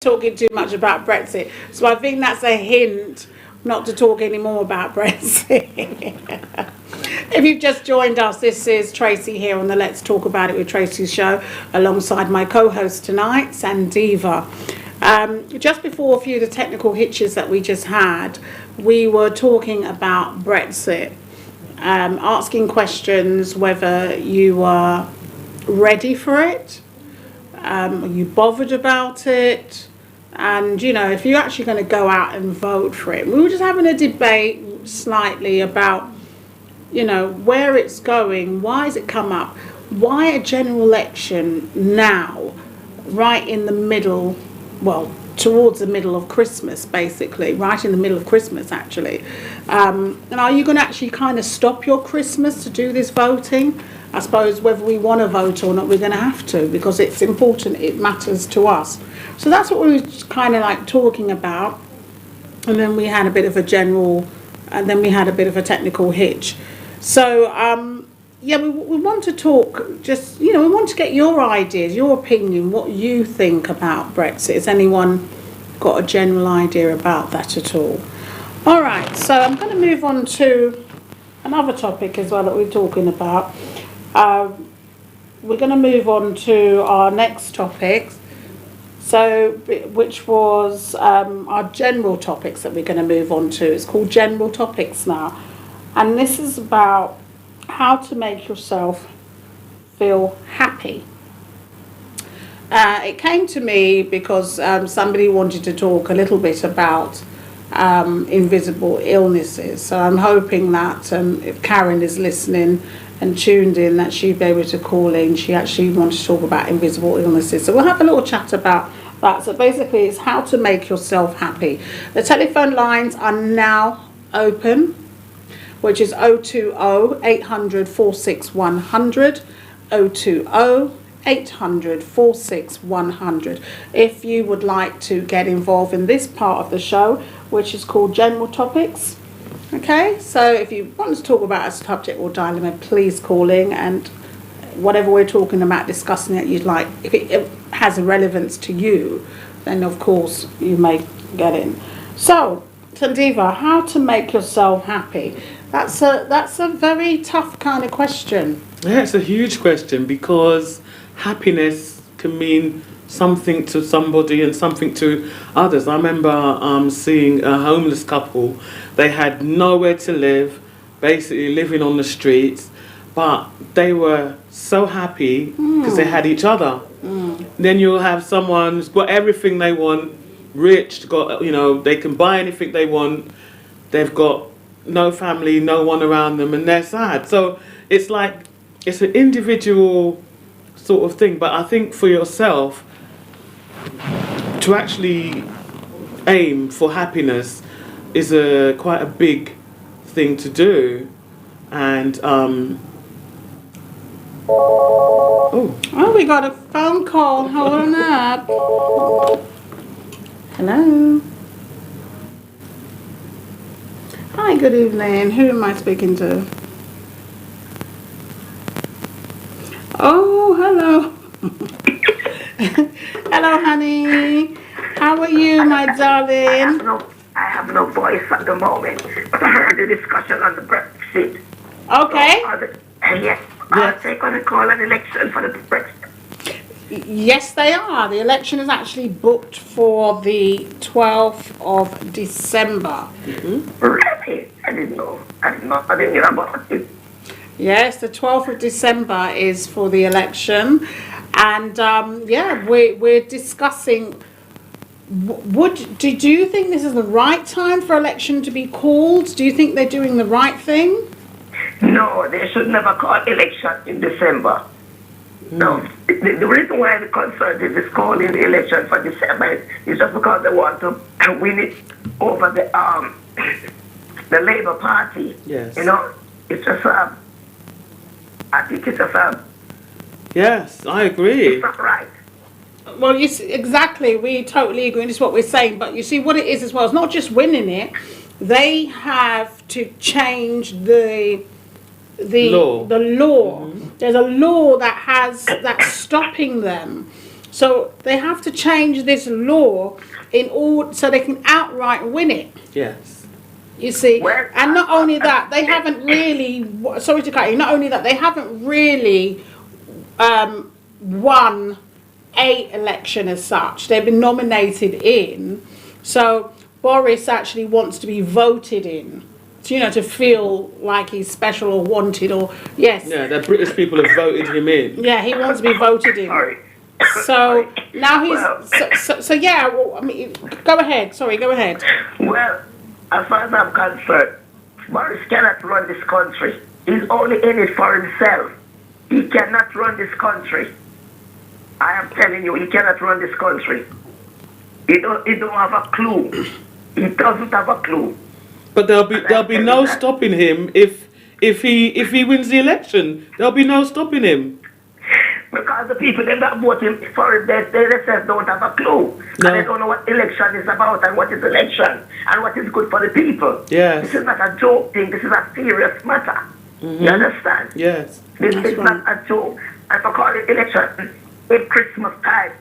talking too much about Brexit. So I think that's a hint not to talk anymore about Brexit. If you've just joined us, this is Tracey here on the Let's Talk About It with Tracey show, alongside my co-host tonight, Sandiva. Just before a few of the technical hitches that we just had, we were talking about Brexit, asking questions whether you are ready for it, are you bothered about it, and you know, if you're actually going to go out and vote for it. We were just having a debate slightly about, you know, where it's going, why has it come up, why a general election now, right in the middle, well, towards the middle of Christmas, basically, right in the middle of Christmas, actually. And are you going to actually kind of stop your Christmas to do this voting? I suppose whether we want to vote or not, we're going to have to, because it's important, it matters to us. So that's what we were kind of like talking about. And then we had a bit of a general, and then we had a bit of a technical hitch. So, yeah, we want to talk, just, you know, we want to get your ideas, your opinion, what you think about Brexit. Has anyone got a general idea about that at all? All right, so I'm going to move on to another topic as well that we're talking about. We're going to move on to our next topic, so which was our general topics that we're going to move on to. It's called General Topics now, and this is about how to make yourself feel happy. It came to me because somebody wanted to talk a little bit about invisible illnesses. So I'm hoping that if Karen is listening and tuned in, that she'd be able to call in. She actually wanted to talk about invisible illnesses. So we'll have a little chat about that. So basically it's how to make yourself happy. The telephone lines are now open, which is 020 800 46100, 020 800 46100. If you would like to get involved in this part of the show, which is called General Topics. Okay, so if you want to talk about a subject or dilemma, please call in, and whatever we're talking about, discussing that you'd like, if it has a relevance to you, then of course you may get in. So, Sandiva, how to make yourself happy? That's a very tough kind of question. Yeah, it's a huge question, because happiness can mean something to somebody and something to others. I remember seeing a homeless couple. They had nowhere to live, basically living on the streets, but they were so happy because they had each other. Then you'll have someone who's got everything they want, rich, got, you know, they can buy anything they want. They've got no family, no one around them, and they're sad. So it's like, it's an individual sort of thing. But I think for yourself, to actually aim for happiness is quite a big thing to do. And oh, we got a phone call. Hold on up. Hello. Hi, good evening. Who am I speaking to? Oh, hello. Hello, honey. How are you, my darling? I have no voice at the moment, but I heard the discussion on the Brexit. Okay. So, yes. Are they going to call an election for the Brexit? Yes, they are. The election is actually booked for the 12th of December. Really? I didn't know. I didn't hear about it. Yes, the 12th of December is for the election. And yeah, we're discussing, do you think this is the right time for election to be called? Do you think they're doing the right thing? No, they should never call election in December. No, the reason why the Conservatives is calling the election for December is just because they want to win it over the Labour Party. Yes. You know, it's just I think it's just yes, I agree. It's not right. Well, you see, exactly, we totally agree. This is what we're saying. But you see, what it is as well, it's not just winning it. They have to change the law. There's a law that's stopping them. So they have to change this law in order so they can outright win it. Yes. You see, Well, and not only that, they haven't really. Sorry to cut you. Not only that, they haven't really won a election as such. They've been nominated in. So Boris actually wants to be voted in. So, to feel like he's special or wanted or yes. Yeah, the British people have voted him in. Yeah, he wants to be voted in. Sorry. So now he's Well, so yeah. Well, I mean, go ahead. Sorry, go ahead. Well, as far as I'm concerned, Boris cannot run this country. He's only in it for himself. He cannot run this country. I am telling you, he cannot run this country. He don't have a clue. He doesn't have a clue. But there'll be no stopping him if he wins the election. There'll be no stopping him. Because the people that vote him for him, they themselves don't have a clue. No. And they don't know what election is about and what is election and what is good for the people. Yes. This is not a joke thing. This is a serious matter. You understand? Yes. This is not a joke. And for calling election in Christmas time,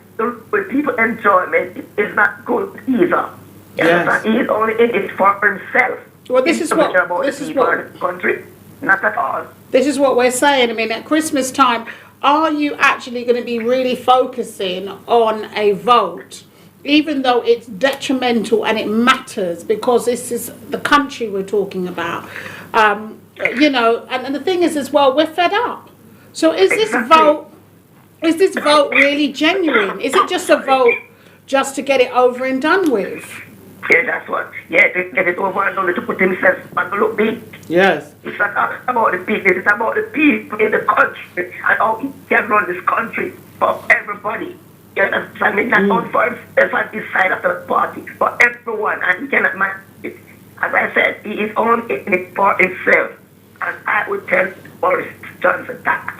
when people enjoyment is not good either. You Yes. understand? He is only in it for himself. Well, this He's is what- not about this the is people what- of the country. Not at all. This is what we're saying. I mean, at Christmas time, are you actually going to be really focusing on a vote, even though it's detrimental and it matters because this is the country we're talking about? And the thing is as well, we're fed up. So is this vote really genuine? Is it just a vote just to get it over and done with? Yeah, that's what. Yeah, to get it over and only to put himself on the look big. Yes. It's not about the people, it's about the people in the country and how he can run this country for everybody. You understand? I mean, not only for himself on this side of the party, for everyone, and he cannot manage it. As I said, he is only in it for himself. And I would tell Boris Johnson that.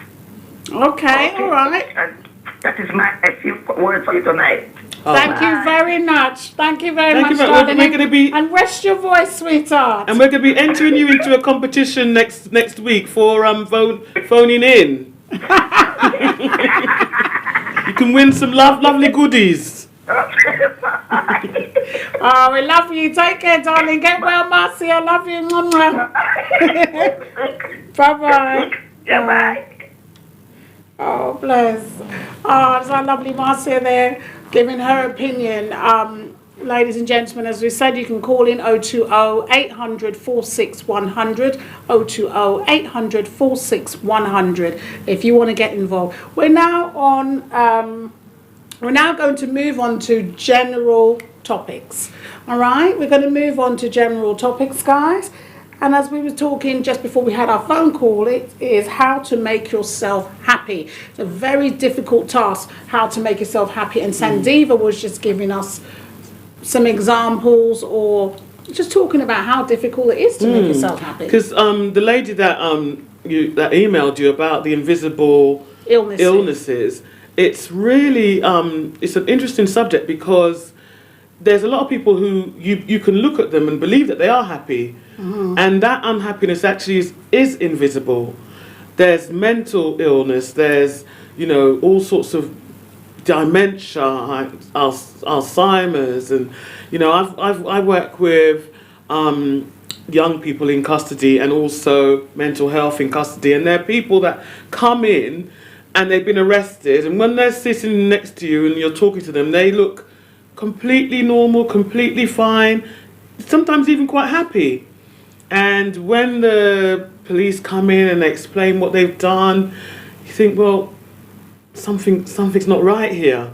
Okay, all right. And that is my few words for you tonight. Thank you very much. Thank you very Thank you much, very- darling. we're gonna be- And rest your voice, sweetheart. And we're going to be entering you into a competition next week for phoning in. You can win some lovely goodies. Oh, we love you. Take care, darling. Get well, Marcy. I love you. Bye-bye. Bye. Oh, bless. Oh, there's our lovely Marcia there giving her opinion. Ladies and gentlemen, as we said, you can call in 020-800-46100, 020-800-46100 if you want to get involved. We're now going to move on to general topics. All right, we're going to move on to general topics, guys. And as we were talking just before we had our phone call, it is how to make yourself happy. It's a very difficult task, how to make yourself happy. And Sandiva was just giving us some examples or just talking about how difficult it is to make yourself happy. Because the lady that that emailed you about the invisible illnesses, it's really it's an interesting subject because there's a lot of people who you can look at them and believe that they are happy, and that unhappiness actually is invisible. There's mental illness, there's all sorts of dementia, Alzheimer's, and I work with young people in custody and also mental health in custody, and there are people that come in and they've been arrested, and when they're sitting next to you and you're talking to them, they look completely normal, completely fine, sometimes even quite happy. And when the police come in and they explain what they've done, you think, well, something's not right here.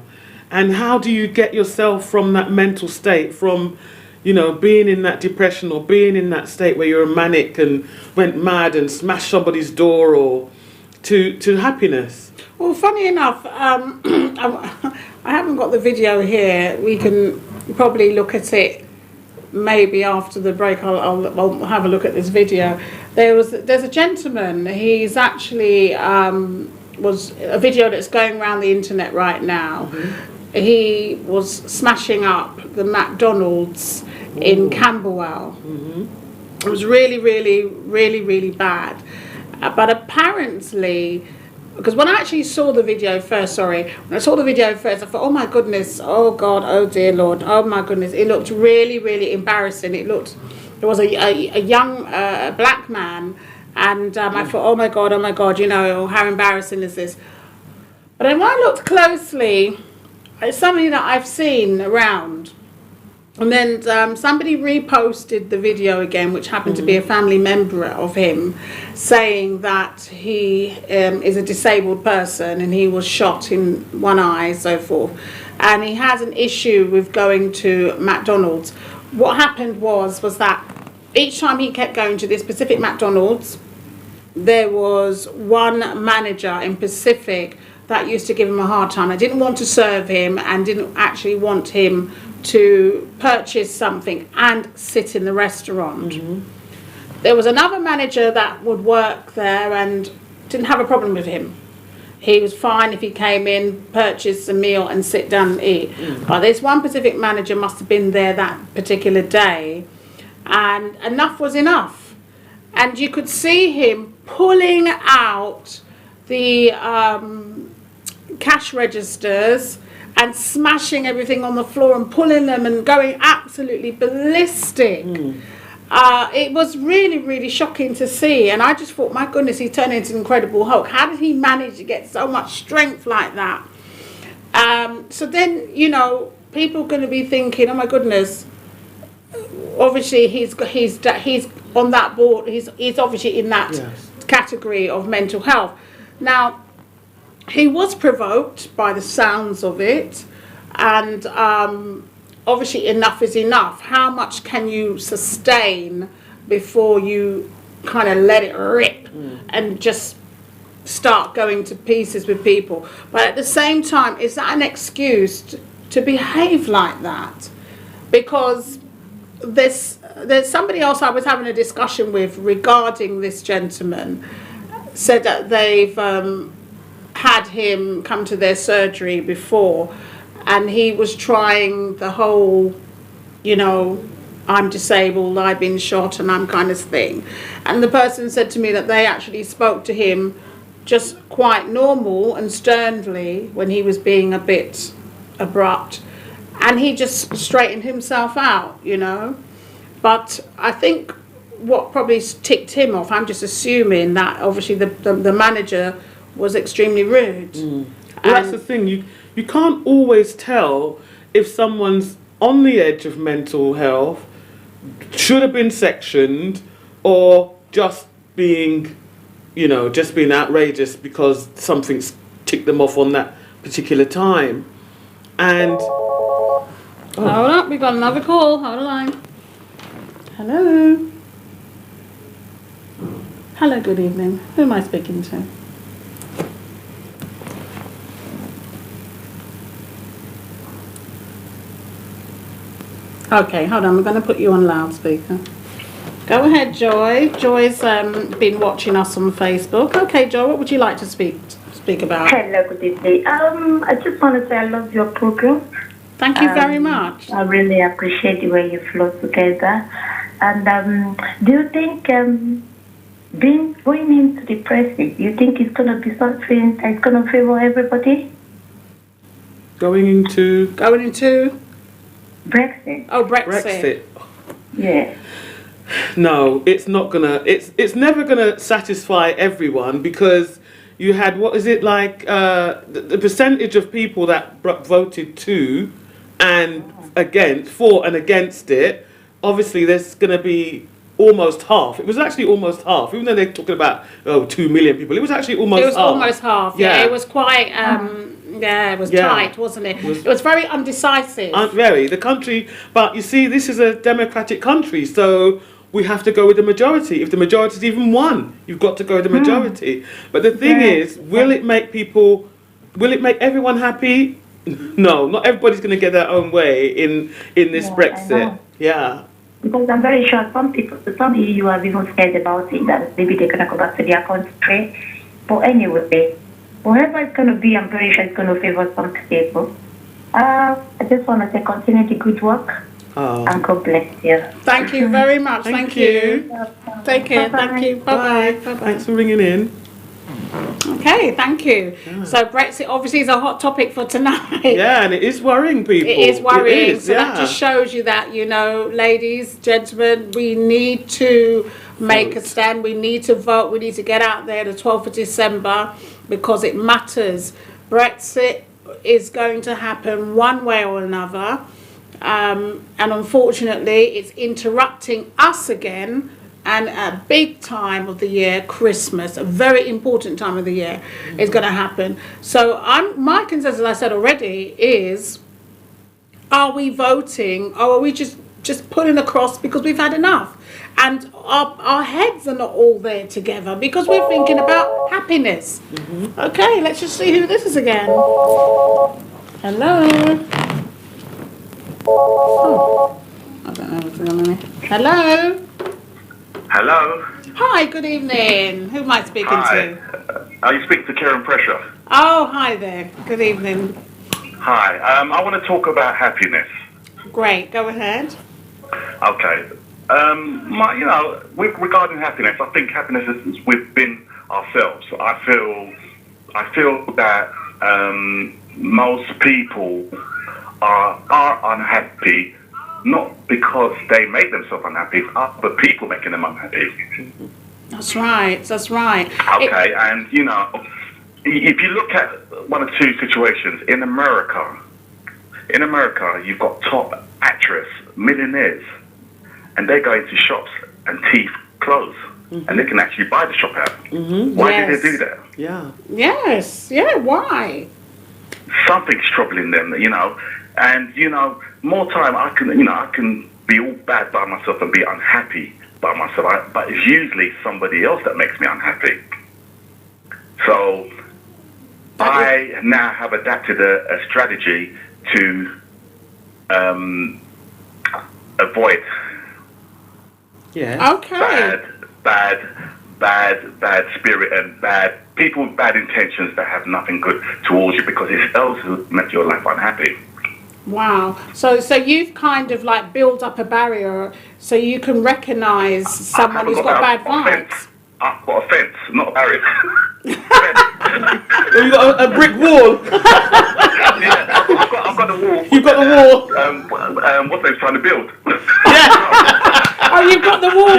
And how do you get yourself from that mental state, from being in that depression or being in that state where you're manic and went mad and smashed somebody's door, or to happiness? Well, funny enough, I haven't got the video here. We can probably look at it maybe after the break. I'll have a look at this video. There's a gentleman. He's actually was a video that's going around the internet right now. He was smashing up the McDonald's in Camberwell. It was really, really, really, really bad. But apparently, because when I actually saw the video first, when I saw the video first, I thought, oh my goodness, oh God, oh dear Lord, oh my goodness, it looked really, really embarrassing. It was a young black man, and I thought, oh my God, you know, how embarrassing is this? But then when I looked closely, it's something that I've seen around. And then somebody reposted the video again, which happened to be a family member of him, saying that he is a disabled person and he was shot in one eye, so forth. And he has an issue with going to McDonald's. What happened was that each time he kept going to this specific McDonald's, there was one manager in Pacific that used to give him a hard time. I didn't want to serve him and didn't actually want him to purchase something and sit in the restaurant. There was another manager that would work there and didn't have a problem with him. He was fine if he came in, purchased a meal and sit down and eat. But this one specific manager must have been there that particular day, and enough was enough. And you could see him pulling out the cash registers and smashing everything on the floor and pulling them and going absolutely ballistic. It was really, really shocking to see. And I just thought, my goodness, he turned into an Incredible Hulk. How did he manage to get so much strength like that? So then, you know, people are going to be thinking, oh my goodness, obviously he's on that board. He's obviously in that category of mental health. Now, he was provoked by the sounds of it, and obviously enough is enough. How much can you sustain before you kind of let it rip and just start going to pieces with people? But at the same time, is that an excuse to behave like that? Because there's somebody else I was having a discussion with regarding this gentleman, said that they've had him come to their surgery before, and he was trying the whole, you know, I'm disabled, I've been shot and I'm kind of thing. And the person said to me that they actually spoke to him just quite normal and sternly when he was being a bit abrupt, and he just straightened himself out, you know. But I think what probably ticked him off, I'm just assuming that obviously the manager was extremely rude. Well, that's the thing, you can't always tell if someone's on the edge of mental health, should have been sectioned, or just being, you know, just being outrageous because something's ticked them off on that particular time. And hold up, we've got another call. Hold the line. Hello. Hello, good evening. Who am I speaking to? Okay, hold on. I'm going to put you on loudspeaker. Go ahead, Joy. Joy's been watching us on Facebook. Okay, Joy, what would you like to speak about? Hello, good evening. I just want to say I love your program. Thank you very much. I really appreciate the way you flow together. And do you think going into the Brexit, you think it's going to be something that's going to favor everybody? Going into Brexit. Oh, Brexit. Yeah. No, it's not gonna. It's never gonna satisfy everyone, because you had, what is it like, the percentage of people that voted to and against, for and against it. Obviously, there's gonna be almost half. It was actually almost half, even though they're talking about 2 million people. It was actually almost half. It was almost half. Yeah, it was quite. Yeah, it was tight, wasn't it? It was very undecisive. Very. The country, but you see, this is a democratic country, so we have to go with the majority. If the majority's even one, you've got to go with the majority. But the thing is, will it make everyone happy? No, not everybody's going to get their own way in this Brexit. Yeah. Because I'm very sure some EU are even scared about it, that maybe they're going to go back to their country. But anyway, whatever it's going to be, I'm very sure it's going to favor some people. I just want to say continue the good work. And God bless you. Thank you very much. Thank you. Take care. Bye-bye. Thank you. Bye-bye. Bye. Thanks for ringing in. Okay, thank you. So Brexit obviously is a hot topic for tonight. Yeah, and it is worrying people. It is worrying. It is, so that just shows you that, ladies, gentlemen, we need to make a stand. We need to vote. We need to get out there the 12th of December because it matters. Brexit is going to happen one way or another. And unfortunately, it's interrupting us again. And a big time of the year, Christmas, a very important time of the year, is going to happen. So my consensus, as I said already, is: are we voting, or are we just putting across because we've had enough? And our heads are not all there together because we're thinking about happiness. Okay, let's just see who this is again. Hello. Oh, I don't know what's going on here. Hello. Hello. Hi, good evening. Who am I speaking to? Are you speaking to Karen Pressure? Oh, hi there. Good evening. Hi. I want to talk about happiness. Great, go ahead. Okay. Regarding happiness, I think happiness is within ourselves. I feel that most people are unhappy. Not because they make themselves unhappy, it's other people making them unhappy. That's right. Okay, and if you look at one or two situations in America, you've got top actress, millionaires, and they go into shops and teeth clothes, and they can actually buy the shop out. Why did they do that? Yeah. Yes. Yeah. Why? Something's troubling them, and more time I can be all bad by myself and be unhappy by myself, but it's usually somebody else that makes me unhappy. So I now have adapted a strategy to avoid Okay. bad spirit and bad people with bad intentions that have nothing good towards you, because it's those who make your life unhappy. Wow. So you've kind of like built up a barrier so you can recognise someone who's got bad vibes. I've got a fence, not a barrier. You got a brick wall. Yeah, I've got the wall. You've got the wall. What they're trying to build. Oh, you've got the wall.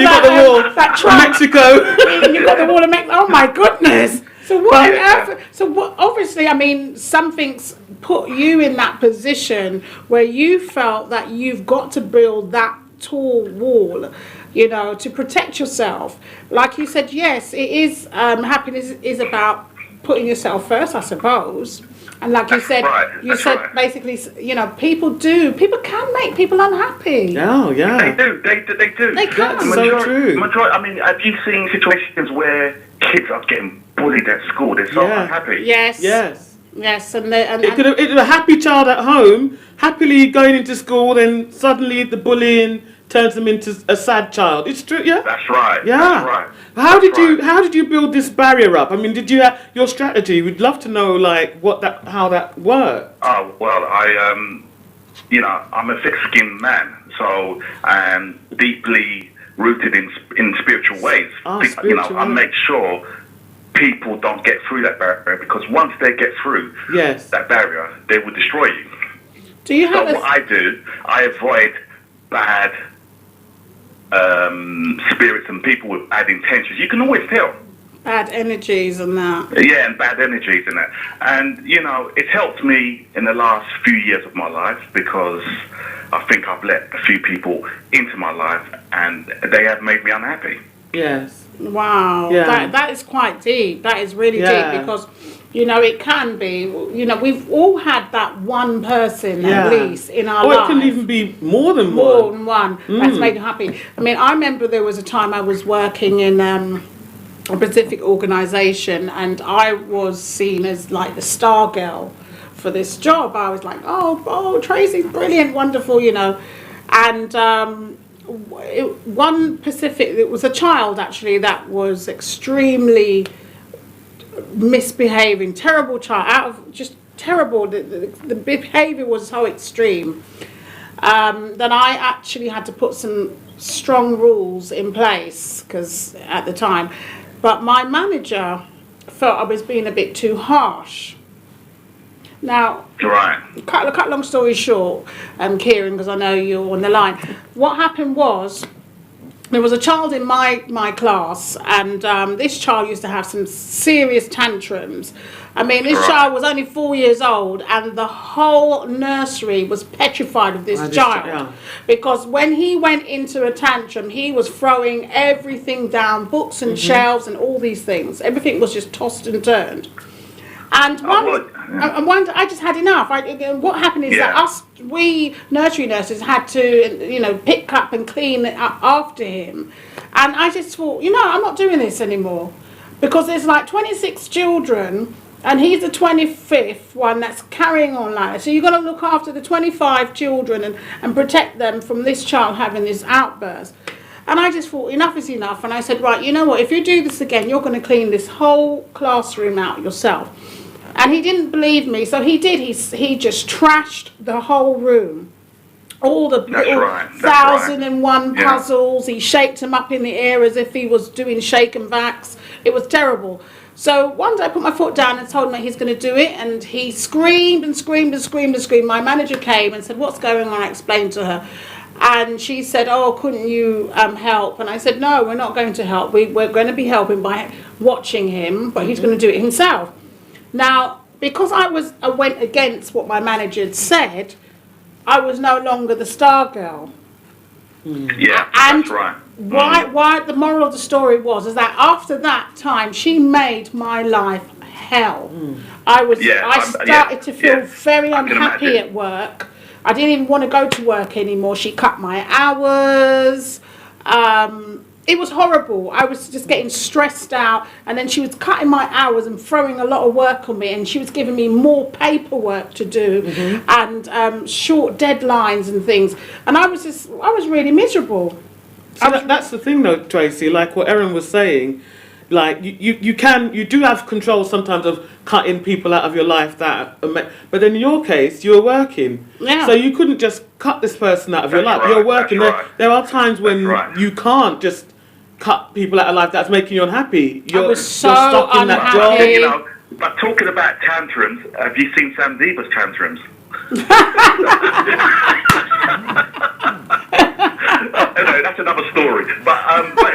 That Trump. Mexico. You've got the wall of Mexico. Oh my goodness. So what on earth? So what? Obviously, I mean, something's put you in that position where you felt that you've got to build that tall wall, to protect yourself. Like you said, yes, it is. Happiness is about putting yourself first, I suppose. And like you said, basically, people can make people unhappy. Oh, yeah. They do. They do. They can. That's so true. I mean, have you seen situations where kids are getting bullied at school? They're so unhappy. Yes. And It could have a happy child at home, happily going into school, then suddenly the bullying turns them into a sad child. It's true, yeah. That's right. Yeah. That's right. How did you build this barrier up? I mean, did you have your strategy? We'd love to know, like, how that worked. Oh well, I'm a thick-skinned man, so I'm deeply rooted in spiritual ways. I make sure people don't get through that barrier, because once they get through that barrier, they will destroy you. Do you have what I do, I avoid bad spirits and people with bad intentions. You can always tell. Bad energies and that. Yeah, and bad energies and that. And, it's helped me in the last few years of my life, because I think I've let a few people into my life and they have made me unhappy. Yes. Wow. Yeah. That is quite deep. That is really deep, because, it can be, we've all had that one person at least in our life. Or it can even be more than one that's made you happy. I mean, I remember there was a time I was working in a Pacific organisation, and I was seen as like the star girl for this job. I was like, oh, Tracey's brilliant, wonderful, And one Pacific, it was a child actually that was extremely misbehaving, terrible child, just terrible. The behaviour was so extreme. Then I actually had to put some strong rules in place, because at the time, but my manager felt I was being a bit too harsh. Now, Right. cut long story short, Kieran, because I know you're on the line. What happened was, there was a child in my class, and this child used to have some serious tantrums. I mean, this child was only 4 years old, and the whole nursery was petrified of this child. Because when he went into a tantrum, he was throwing everything down, books and shelves and all these things. Everything was just tossed and turned. And one, I just had enough. What happened is that we nursery nurses had to, pick up and clean it up after him. And I just thought, I'm not doing this anymore. Because there's like 26 children, and he's the 25th one that's carrying on like that. So you've got to look after the 25 children and protect them from this child having this outburst. And I just thought, enough is enough. And I said, right, you know what, if you do this again, you're going to clean this whole classroom out yourself. And he didn't believe me, so he did. He just trashed the whole room. All the little 1,001 puzzles. He shaked them up in the air as if he was doing shake and backs. It was terrible. So one day I put my foot down and told him that he's going to do it, and he screamed and screamed and screamed and screamed. My manager came and said, what's going on? I explained to her. And she said, oh, couldn't you help? And I said, no, we're not going to help. We're going to be helping by watching him, but he's going to do it himself. Now, because I went against what my manager had said, I was no longer the star girl. Yeah, and that's right. Why the moral of the story is that after that time, she made my life hell. I started to feel very unhappy at work. I didn't even want to go to work anymore. She cut my hours. It was horrible. I was just getting stressed out, and then she was cutting my hours and throwing a lot of work on me, and she was giving me more paperwork to do and short deadlines and things, and I was really miserable. So that's the thing though, Tracey, like what Erin was saying, like you do have control sometimes of cutting people out of your life but then in your case, you were working. Yeah. So you couldn't just cut this person out of your life. Right, you're working. There are times when you can't just cut people out of life that's making you unhappy. You're stuck in that job. But talking about tantrums, have you seen Sam Diva's tantrums? Anyway, that's another story. But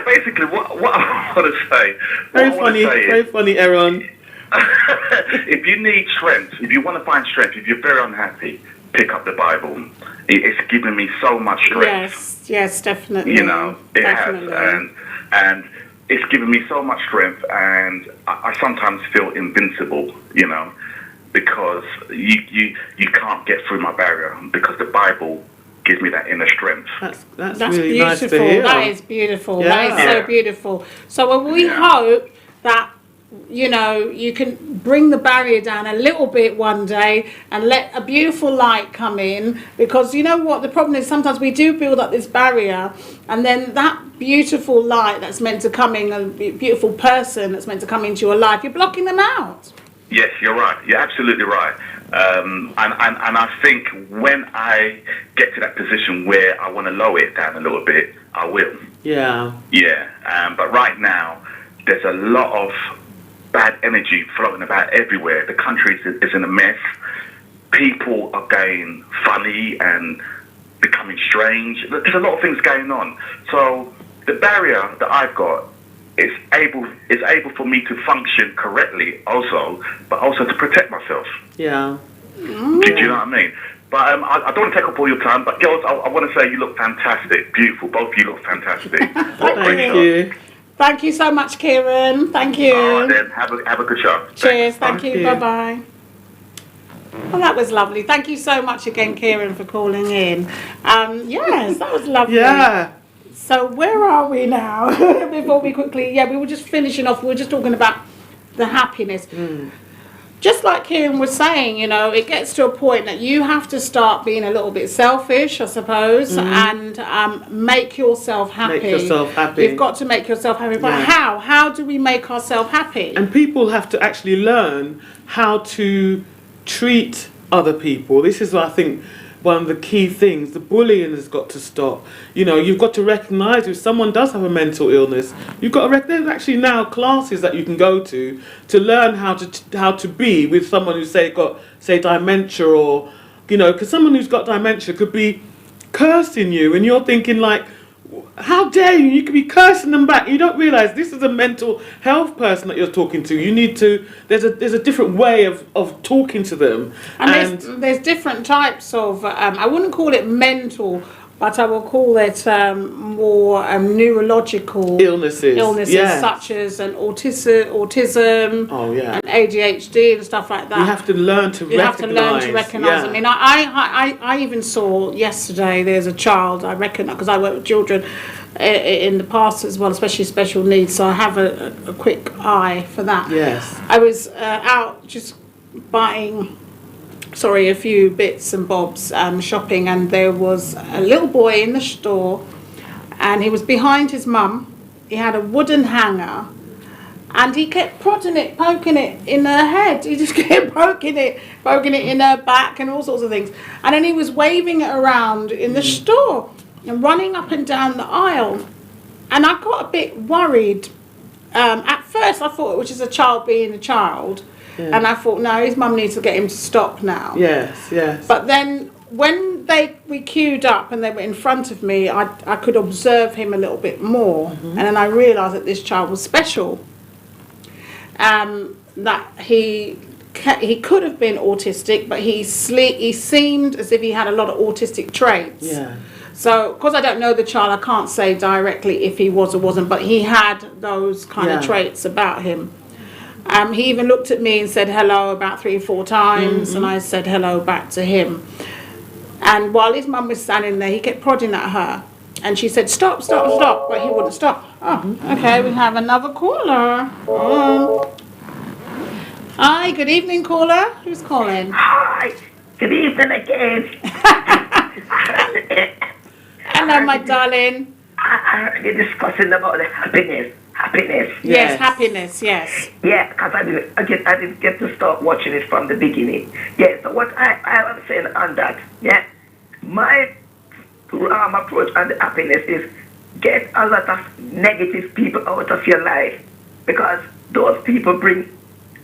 basically, what I want to say... Very funny, Aaron. If you need strength, if you want to find strength, if you're very unhappy, pick up the Bible. It's given me so much strength. Yes, definitely. It has. And it's given me so much strength, and I sometimes feel invincible, because you can't get through my barrier, because the Bible gives me that inner strength. That's really beautiful. Nice to hear. That is beautiful. Yeah. That is so beautiful. So we hope that you can bring the barrier down a little bit one day and let a beautiful light come in, because you know what the problem is, sometimes we do build up this barrier, and then that beautiful light that's meant to come in, a beautiful person that's meant to come into your life, you're blocking them out. Yes, you're right. You're absolutely right. And I think when I get to that position where I want to lower it down a little bit, I will. Yeah. Yeah. But right now, there's a lot of bad energy floating about everywhere. The country is in a mess. People are getting funny and becoming strange. There's a lot of things going on. So the barrier that I've got is able for me to function correctly also, but also to protect myself. Yeah. Do you know what I mean? But I don't want to take up all your time, but girls, I want to say you look fantastic. Beautiful. Both of you look fantastic. Thank you. Thank you so much, Kieran. Thank you. All right, then. Have a good show. Cheers. Thank you. Bye-bye. Well, that was lovely. Thank you so much again, Kieran, for calling in. Yes, that was lovely. Yeah. So where are we now? Before we quickly... Yeah, we were just finishing off. We were just talking about the happiness. Just like Kieran was saying, it gets to a point that you have to start being a little bit selfish, I suppose, and make yourself happy. Make yourself happy. You've got to make yourself happy. But how? How do we make ourselves happy? And people have to actually learn how to treat other people. This is, I think, one of the key things. The bullying has got to stop. You know, you've got to recognise if someone does have a mental illness, you've got to there's actually now classes that you can go to learn how to be with someone who's got dementia, or, you know, because someone who's got dementia could be cursing you and you're thinking like, how dare you? You could be cursing them back. You don't realise this is a mental health person that you're talking to. You need to. There's a different way of talking to them. And there's different types of. I wouldn't call it mental, but I will call it more neurological illnesses, yes. Such as an autism, and ADHD and stuff like that. You have to learn to recognise. Yeah. I mean, I even saw yesterday. There's a child I recognise because I work with children in the past as well, especially special needs. So I have a quick eye for that. Yes. I was out just buying. A few bits and bobs shopping, and there was a little boy in the store, and he was behind his mum. He had a wooden hanger, and he kept poking it in her head. He just kept poking it in her back and all sorts of things. And then he was waving it around in the store and running up and down the aisle. And I got a bit worried. At first I thought it was just a child being a child. Yeah. And I thought, no, his mum needs to get him to stop now. Yes. But then when we queued up and they were in front of me, I could observe him a little bit more. Mm-hmm. And then I realised that this child was special. That he could have been autistic, but he seemed as if he had a lot of autistic traits. Yeah. So, because I don't know the child, I can't say directly if he was or wasn't, but he had those kind of traits about him. He even looked at me and said hello about 3 or 4 times, and I said hello back to him. And while his mum was standing there, he kept prodding at her. And she said, stop, but he wouldn't stop. Oh, okay, we have another caller. Hi, good evening, caller. Who's calling? Hi, good evening again. Hello, my darling. I heard you discussing about the happiness. Yes, happiness, yes. Yeah, because I didn't get to start watching it from the beginning. Yeah, so what I was saying on that, my approach on the happiness is get a lot of negative people out of your life, because those people bring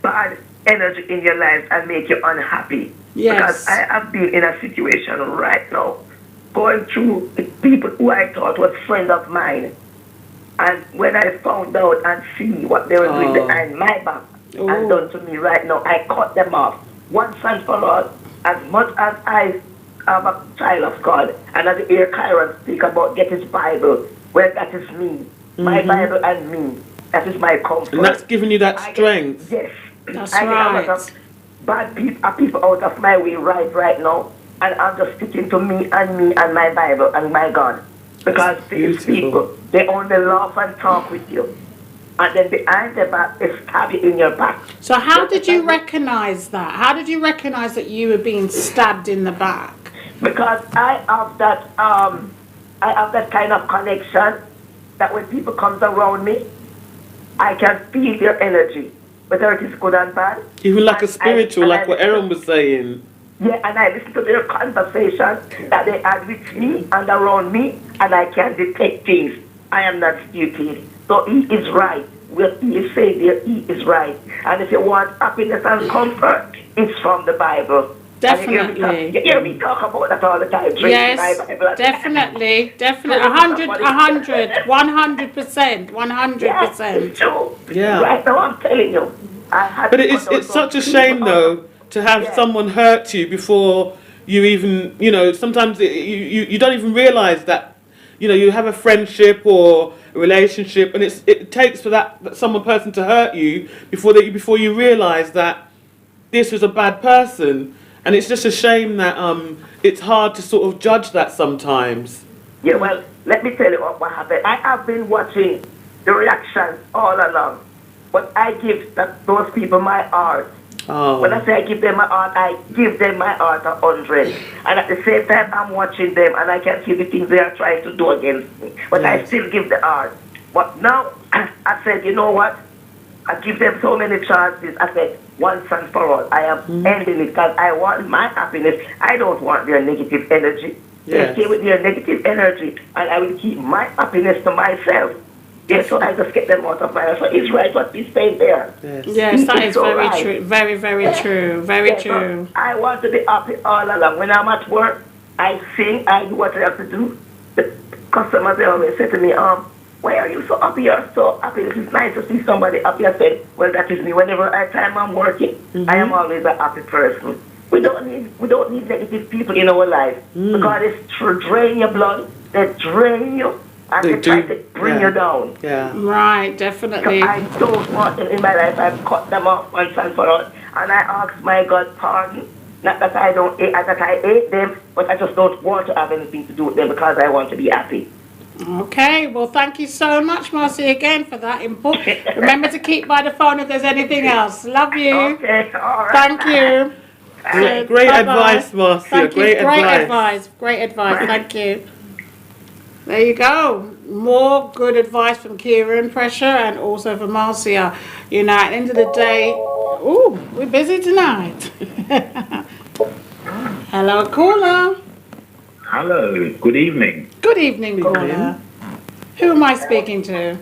bad energy in your life and make you unhappy. Yes. Because I have been in a situation right now, going through people who I thought was friends of mine. And when I found out and see what they were doing behind my back and done to me right now, I cut them off once and for all. As much as I am a child of God, and as you hear Kyron speak about get his Bible, well, that is me. My Bible and me. That is my comfort. And that's giving you that strength. Yes. That's I right. get a lot of bad people out of my way right now, and I'm just sticking to me and my Bible and my God. Because these people, they only laugh and talk with you. And then behind their back, they stab you in your back. So how did you recognise that? How did you recognise that you were being stabbed in the back? Because I have that kind of connection that when people comes around me, I can feel their energy, whether it is good and bad. Even like a spiritual, like what Aaron was saying. Yeah, and I listen to their conversation that they had with me and around me, and I can detect things. I am not stupid. So he is right. What he is saying there, he is right. And if you want happiness and comfort, it's from the Bible. Definitely. You hear me talk about that all the time. Tracey, Yes, my Bible. definitely. 100%. 100%. Yeah, it's true. Yeah. Right now, I'm telling you. But it's such a shame, though, to have someone hurt you before you even, sometimes you don't even realise that, you have a friendship or a relationship, and it takes for that person to hurt you before you realise that this was a bad person. And it's just a shame that it's hard to sort of judge that sometimes. Yeah, well, let me tell you what happened. I have been watching the reactions all along, but I give those people my heart. Oh. When I say I give them my heart, I give them my heart 100. And at the same time, I'm watching them, and I can see the things they are trying to do against me. But I still give the heart. But now, I said, you know what? I give them so many chances. I said, once and for all. I am ending it because I want my happiness. I don't want their negative energy. Yes. They stay with their negative energy, and I will keep my happiness to myself. Yeah, so I just get them out of my life. So it's right what he's saying there. Yes, that It's is so very right. true. Very, very true. Very Yeah, so true. I want to be happy all along. When I'm at work, I sing, I do what I have to do. The customers, they always say to me, why are you so happy? You're so happy. It's nice to see somebody happy. I said, well, that is me. Whenever I'm working, I am always a happy person. We don't need negative people in our life because it's to drain your blood, they drain you, and they try to bring you down. Yeah. Right, So definitely. I don't want them in my life. I've cut them off once and for all. And I ask my God pardon. Not that I don't hate, that I hate them, but I just don't want to have anything to do with them because I want to be happy. Okay, well, thank you so much, Marcy, again for that input. Remember to keep by the phone if there's anything else. Love you. Okay, all right. Thank you. Great Bye-bye. advice, Marcia. Thank you. Great advice. advice. Great advice. Thank you. There you go. More good advice from Kieran Pressure and also from Marcia. You know, at the end of the day, ooh, we're busy tonight. Hello, caller. Hello, good evening. Good evening, caller. Who am I speaking to?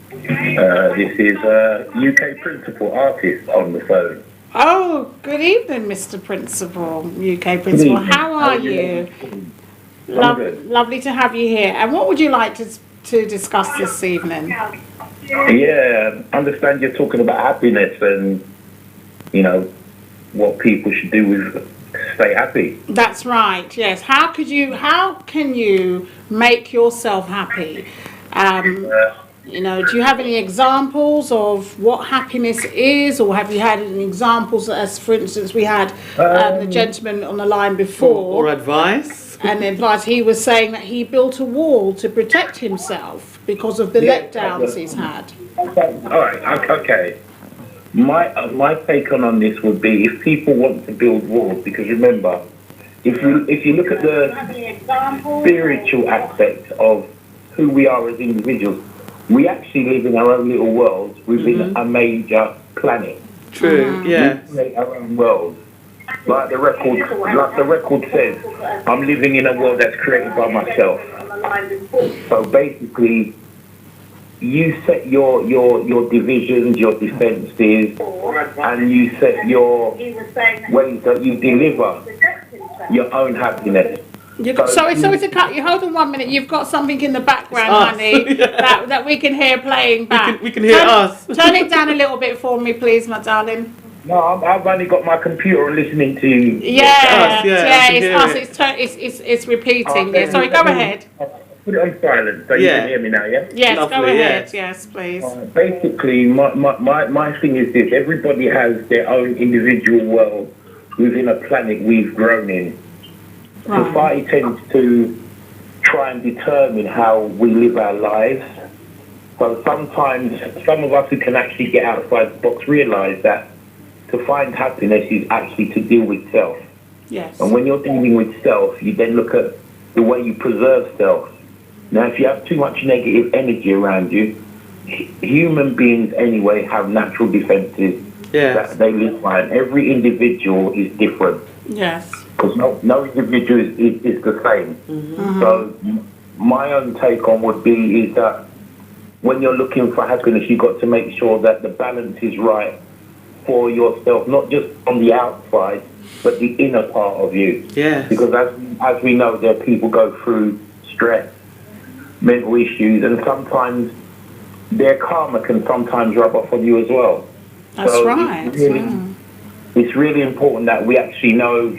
This is UK Principal Artist on the phone. Oh, good evening, Mr. Principal, UK Principal. evening. How are you? good. Lovely to have you here. And what would you like to discuss this evening? Yeah, understand you're talking about happiness and, you know, what people should do with stay happy. That's right. Yes. How can you make yourself happy? You know, do you have any examples of what happiness is, or have you had any examples? As for instance, we had the gentleman on the line before, Or advice. and the advice he was saying that he built a wall to protect himself because of the letdowns he's had. All right, okay. My take on this would be if people want to build walls, because remember, if you look at the spiritual aspect of who we are as individuals, we actually live in our own little world within a major planet. True. Yeah. We create our own world. Like the record says, I'm living in a world that's created by myself. So basically, you set your divisions, your defences, and you set your ways that you deliver your own happiness. Sorry to cut you. Hold on 1 minute. You've got something in the background, It's us. honey, that we can hear playing back. We can hear us. Turn it down a little bit for me, please, my darling. No, I've only got my computer and listening to you. Yeah, I can it's hear us. It's repeating. Okay. Yeah, sorry, go ahead. Put it on silent so you can hear me now, yeah? Yes, go Lovely, ahead. yes. Yes, please. Basically, my thing is this. Everybody has their own individual world within a planet we've grown in. Right. Society tends to try and determine how we live our lives. So sometimes some of us who can actually get outside the box realise that to find happiness is actually to deal with self. Yes. And when you're dealing with self, you then look at the way you preserve self. Now, if you have too much negative energy around you, human beings anyway have natural defences that they live by. And every individual is different. Yes. Because no individual is the same. Mm-hmm. So my own take on would be is that when you're looking for happiness, you've got to make sure that the balance is right for yourself, not just on the outside, but the inner part of you. Yes. Because as we know, there people go through stress, mental issues, and sometimes their karma can sometimes rub off on you as well. That's so right. It's really important that we actually know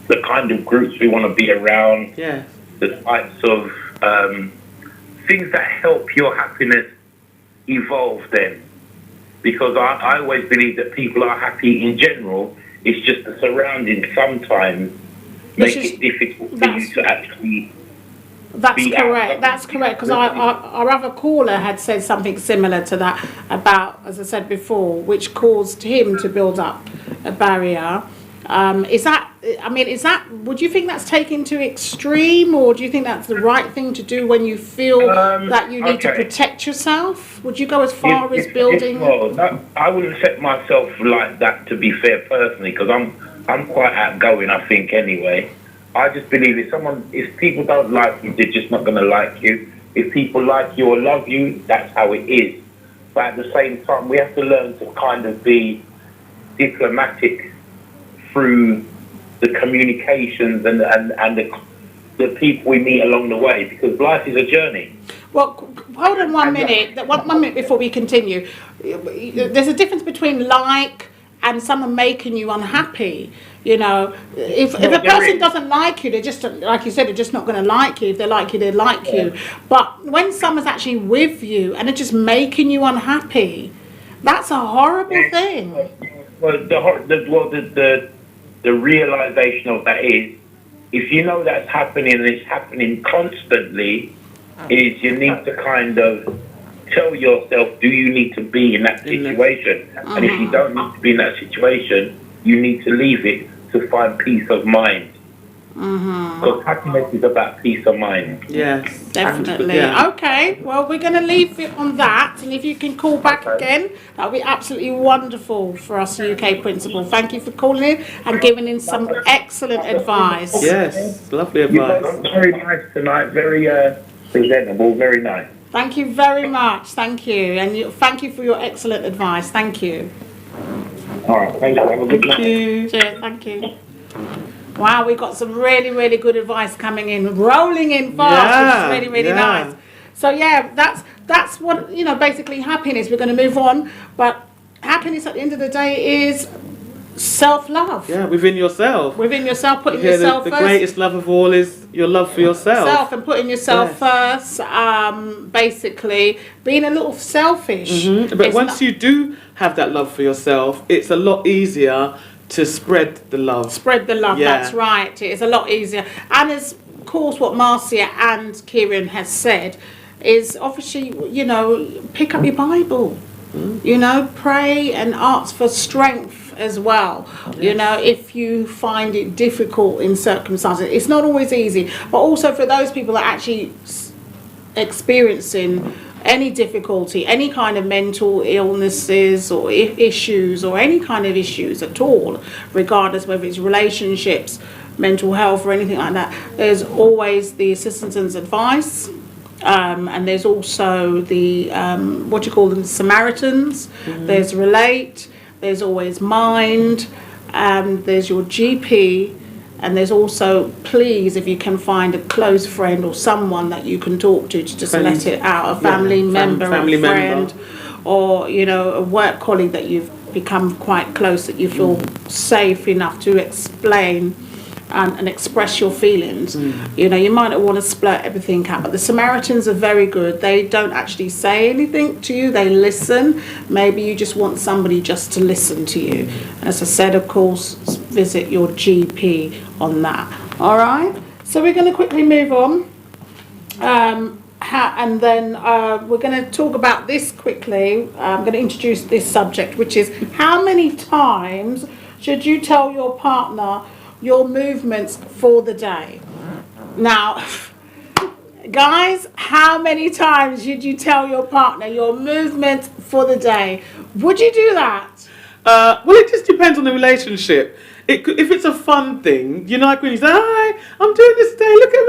the kind of groups we want to be around, the types of things that help your happiness evolve then. Because I always believe that people are happy in general, it's just the surroundings sometimes make it difficult for you to actually... That's correct. That's correct. Because our other caller had said something similar to that about, as I said before, which caused him to build up a barrier Is that, would you think that's taken to extreme, or do you think that's the right thing to do when you feel that you need to protect yourself? Would you go as far as building? No, I wouldn't set myself like that, to be fair, personally, because I'm quite outgoing, I think, anyway. I just believe if people don't like you, they're just not going to like you. If people like you or love you, that's how it is. But at the same time, we have to learn to kind of be diplomatic through the communications and the people we meet along the way, because life is a journey. Well, hold on 1 minute. 1 minute before we continue. There's a difference between like and someone making you unhappy. You know, if a person doesn't like you, they're just, like you said, they're just not going to like you. If they like you, they like you. But when someone's actually with you and they're just making you unhappy, that's a horrible thing. Well, the realization of that is, if you know that's happening and it's happening constantly, is you need to kind of tell yourself, do you need to be in that situation? And if you don't need to be in that situation, you need to leave it to find peace of mind. Because happiness is about peace of mind. Yes, definitely. Okay, well, we're going to leave it on that, and if you can call back again, that would be absolutely wonderful for us UK Principal. Thank you for calling in and giving in some excellent advice. Yes, lovely advice. You guys very nice tonight, very presentable, very nice. Thank you very much. Thank you, and thank you for your excellent advice. Thank you. All right, thank you. Have a good night. Cheers, thank you. Wow, we got some really, really good advice coming in, rolling in fast, which is really, really nice. So that's what, basically happiness. We're going to move on, but happiness at the end of the day is self-love. Yeah, within yourself. Within yourself, putting yourself first. The greatest love of all is your love for yourself. And putting yourself first, basically being a little selfish. But once you do have that love for yourself, it's a lot easier to spread the love. That's right. It is a lot easier. And as, of course, what Marcia and Kieran has said is obviously, pick up your Bible. Pray and ask for strength as well. If you find it difficult in circumstances. It's not always easy. But also for those people that are actually experiencing any difficulty, any kind of mental illnesses or issues or any kind of issues at all, regardless whether it's relationships, mental health or anything like that, there's always the assistance and advice. And there's also the, Samaritans. There's Relate, there's always Mind, there's your GP, and there's also, please, if you can find a close friend or someone that you can talk to just let it out, a family member, a friend, or, a work colleague that you've become quite close, that you feel safe enough to explain and express your feelings. You might not want to splurt everything out, but the Samaritans are very good. They don't actually say anything to you, they listen. Maybe you just want somebody just to listen to you. As I said, of course, visit your GP on that. All right, so we're going to quickly move on, and then we're going to talk about this quickly. I'm going to introduce this subject, which is how many times should you tell your partner your movements for the day? Now, guys, how many times should you tell your partner your movements for the day? Would you do that? Well, it just depends on the relationship. If it's a fun thing, like when you say, "Hi, I'm doing this today, look at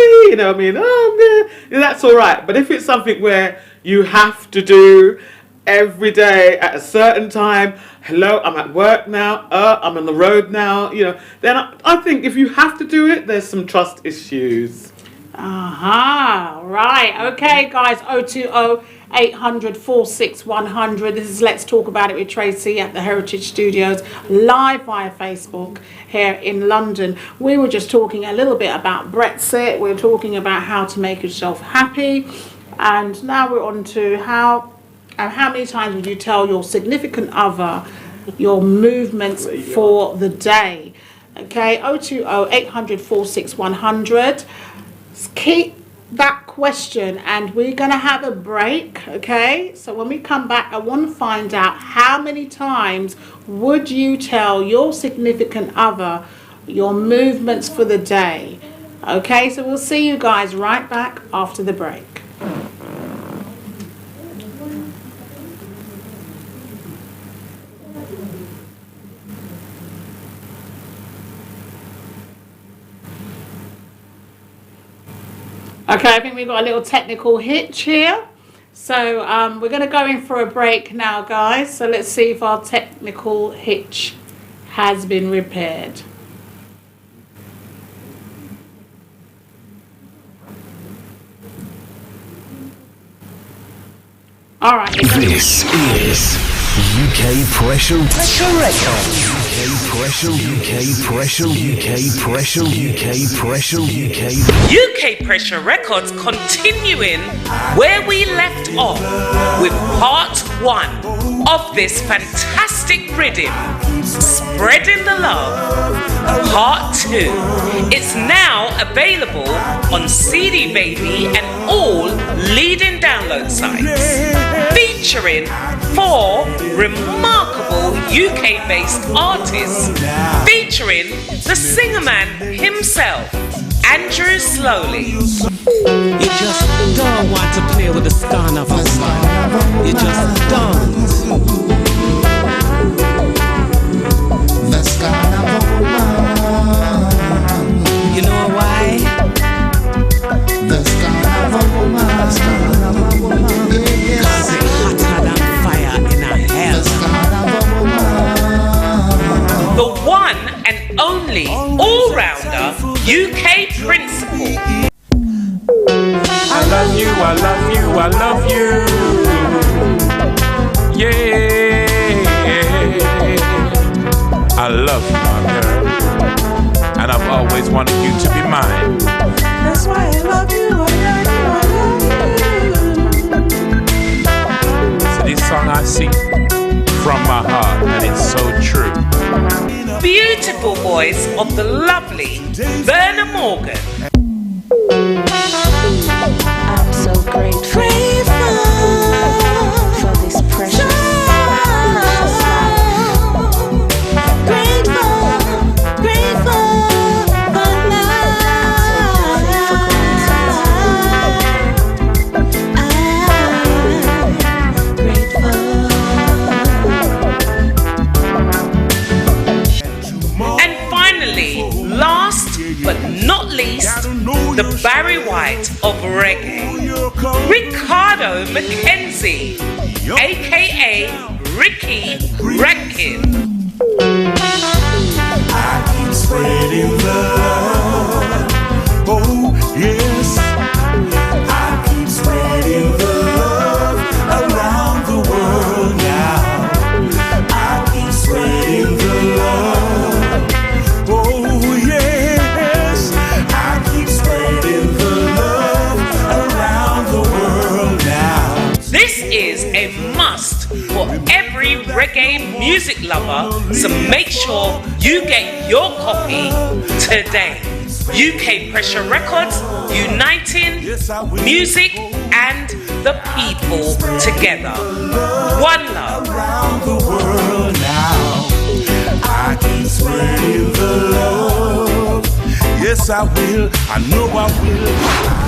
me," oh, that's all right. But if it's something where you have to do every day at a certain time, hello, I'm at work now, I'm on the road now, then I think if you have to do it, there's some trust issues. Right. Okay, guys, 020 800 46100. This is Let's Talk About It with Tracey at the Heritage Studios, live via Facebook here in London. We were just talking a little bit about Brexit. We're talking about how to make yourself happy. And now we're on to how many times would you tell your significant other your movements for the day? Okay, 020 800 46100. that question, and we're going to have a break, okay? So when we come back, I want to find out how many times would you tell your significant other your movements for the day? Okay, so we'll see you guys right back after the break. Okay, I think we've got a little technical hitch here. So we're going to go in for a break now, guys. So let's see if our technical hitch has been repaired. All right. This is UK Pressure Records. UK Pressure Records continuing where we left off with part 1 of this fantastic rhythm, Spreading the Love. Part 2. It's now available on CD Baby and all leading download sites. Featuring 4 remarkable UK-based artists, featuring the singer-man himself, Andrew Slowly. You just don't want to play with the scorn of us, man. You just don't. The scorn of woman. You know why? The scorn of woman. Cause it's hotter than fire in a hell. The one and only all-rounder UK principal. I love you, I love you, I love you. Yeah. I love you, my girl. And I've always wanted you to be mine. That's why I love you, I love you, I love you. So this song I sing from my heart, and it's so true. Beautiful voice of the lovely Verna Morgan. I'm so grateful for this precious life. Grateful for life. I'm grateful. And finally, last but not least, the Barry White of reggae, Ricardo McKenzie, aka Ricky Redkin. I keep spreading love. Oh, yes. I keep spreading love around the world now. I keep spreading the love. Oh, yes. I keep spreading the love around the world now. This is a must for every reggae music lover, so make sure you get your copy today. UK Pressure Records, uniting music and the people together. One love. Around the world now, I keep spreading the love. Yes, I will. I know I will. I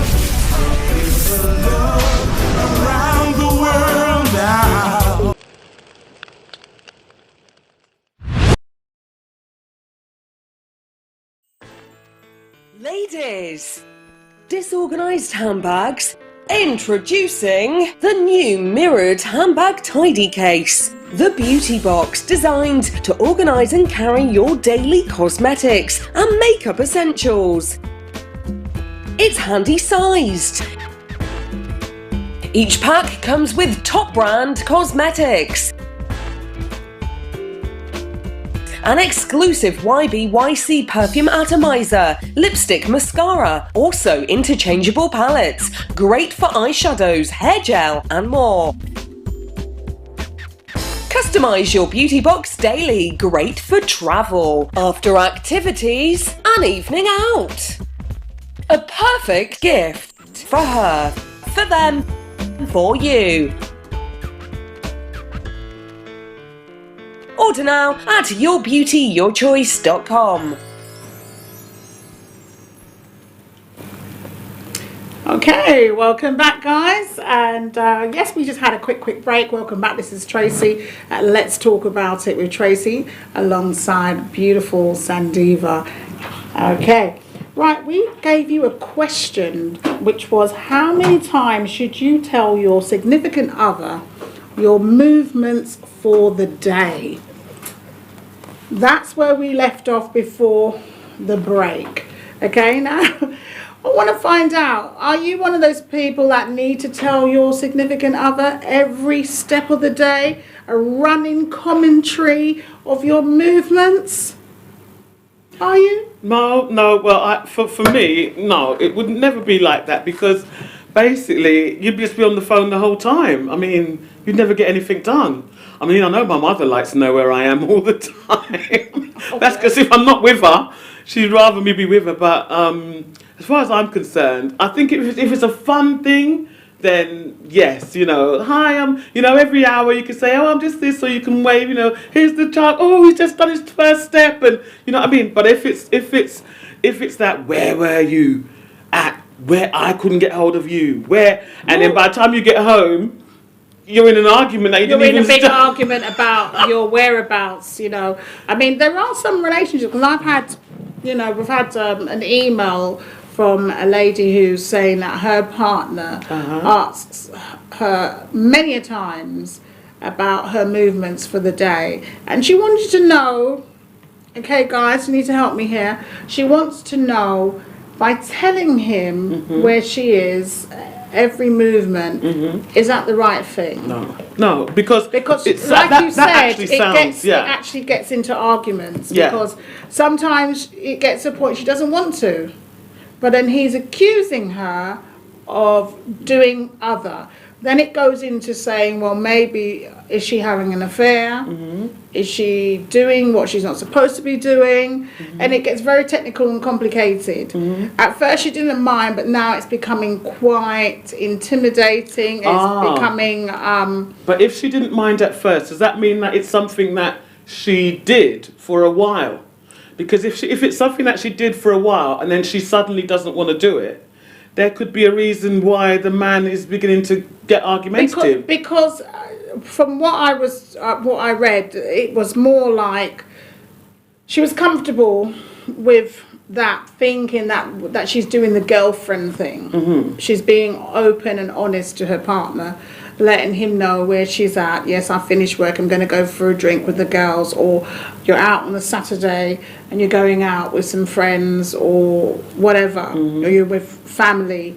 keep spreading the love around the world now. Ladies, disorganized handbags. Introducing the new mirrored handbag tidy case. The beauty box designed to organize and carry your daily cosmetics and makeup essentials. It's handy sized. Each pack comes with top brand cosmetics, an exclusive YBYC perfume atomizer, lipstick, mascara, also interchangeable palettes, great for eyeshadows, hair gel and more. Customise your beauty box daily, great for travel, after activities and evening out. A perfect gift for her, for them, for you. Order now at yourbeautyyourchoice.com. Okay, welcome back, guys. And yes, we just had a quick break. Welcome back. This is Tracey. Let's talk about it with Tracey alongside beautiful Sandiva. Okay, right. We gave you a question, which was, how many times should you tell your significant other your movements for the day? That's where we left off before the break. Okay, now I want to find out, are you one of those people that need to tell your significant other every step of the day, a running commentary of your movements? Are you? No. Well, for me, no, it would never be like that, because basically you'd just be on the phone the whole time. I mean, you'd never get anything done. I mean, I know my mother likes to know where I am all the time. Okay. That's because if I'm not with her, she'd rather me be with her. But as far as I'm concerned, I think if it's a fun thing, then yes, hi, every hour you can say, oh, I'm just this, or you can wave, here's the child, oh, he's just done his first step, and what I mean. But if it's that, where were you at, where I couldn't get hold of you, where, and then by the time you get home, you're in an argument that you're in a big argument about your whereabouts. I mean, there are some relationships, because I've had, we've had an email from a lady who's saying that her partner asks her many a times about her movements for the day, and she wanted to know, okay guys, you need to help me here, she wants to know, by telling him where she is, every movement, is that the right thing? No, because it's, like you said, it actually gets into arguments, because sometimes it gets to a point she doesn't want to, but then he's accusing her of doing other. Then it goes into saying, well, maybe, is she having an affair? Is she doing what she's not supposed to be doing? And it gets very technical and complicated. At first she didn't mind, but now it's becoming quite intimidating. It's becoming... But if she didn't mind at first, does that mean that it's something that she did for a while? Because if it's something that she did for a while and then she suddenly doesn't want to do it, there could be a reason why the man is beginning to get argumentative. Because from what I read, it was more like she was comfortable with that, thinking that she's doing the girlfriend thing. She's being open and honest to her partner, letting him know where she's at. Yes, I finished work, I'm going to go for a drink with the girls, or you're out on a Saturday and you're going out with some friends or whatever, or you're with family.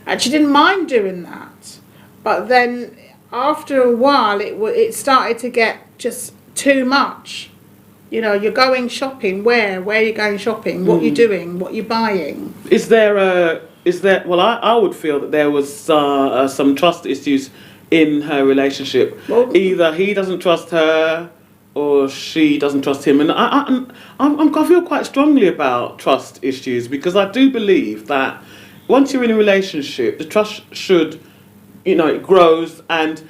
And she didn't mind doing that. But then after a while, it started to get just too much. You're going shopping. Where are you going shopping? What are you doing? What are you buying? Is there, well, I would feel that there was some trust issues in her relationship. Well, either he doesn't trust her or she doesn't trust him. And I feel quite strongly about trust issues, because I do believe that once you're in a relationship, the trust should, it grows. And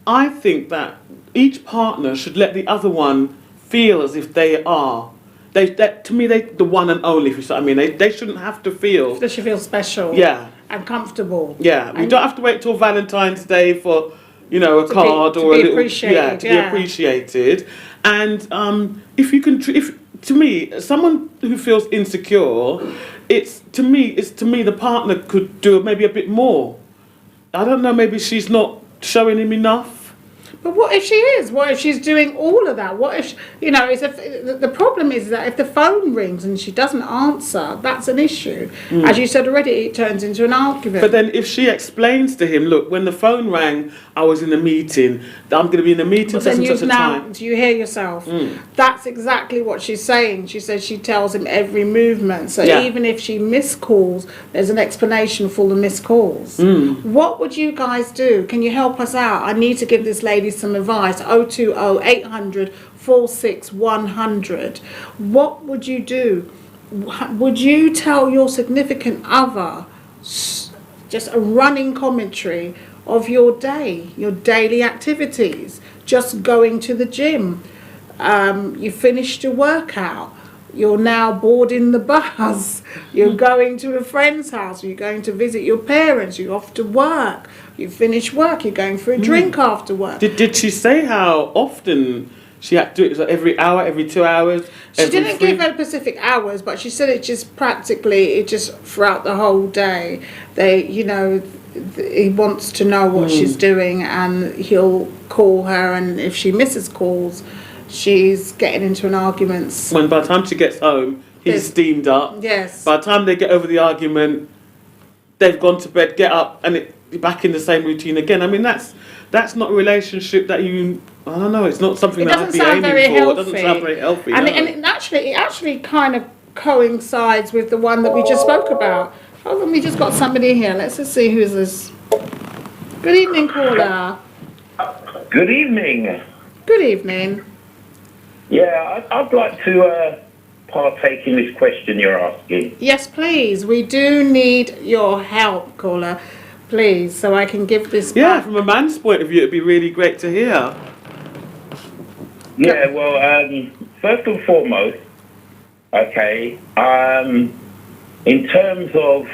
I think that each partner should let the other one feel as if they are. To me, they the one and only. If you I mean, they shouldn't have to feel. They should feel special. Yeah. And comfortable. Yeah, you don't have to wait till Valentine's Day for, a card or a little. To be appreciated. And if you can, to me, someone who feels insecure, it's to me the partner could do maybe a bit more. I don't know, maybe she's not showing him enough. But what if she is? What if she's doing all of that? What if, the problem is that if the phone rings and she doesn't answer, that's an issue. As you said already, it turns into an argument. But then if she explains to him, look, when the phone rang, I was in a meeting. I'm going to be in a meeting such and such a time. Do you hear yourself? That's exactly what she's saying. She says she tells him every movement. So even if she missed calls, there's an explanation for the missed calls. What would you guys do? Can you help us out? I need to give this lady some advice. 020 800 46100. What would you do? Would you tell your significant other just a running commentary of your day, your daily activities, just going to the gym. You finished your workout. You're now boarding the bus. You're going to a friend's house. You're going to visit your parents. You're off to work. You finish work. You're going for a drink after work. Did she say how often she had to do it? Was it every hour, every 2 hours? She didn't give her specific hours, but she said it just throughout the whole day. He wants to know what she's doing, and he'll call her, and if she misses calls, she's getting into an argument. When by the time she gets home, he's steamed up. Yes. By the time they get over the argument, they've gone to bed, get up, and you're back in the same routine again. I mean, that's not a relationship that you. I don't know. It's not something that I'd be aiming for. It doesn't sound very healthy. And it actually kind of coincides with the one that we just spoke about. Hold on, we just got somebody here. Let's just see who's this. Good evening, caller. Good evening. Good evening. Yeah, I'd like to partake in this question you're asking. Yes, please. We do need your help, caller. Please, so I can give this back. From a man's point of view, it'd be really great to hear. Yeah, well, first and foremost, okay, in terms of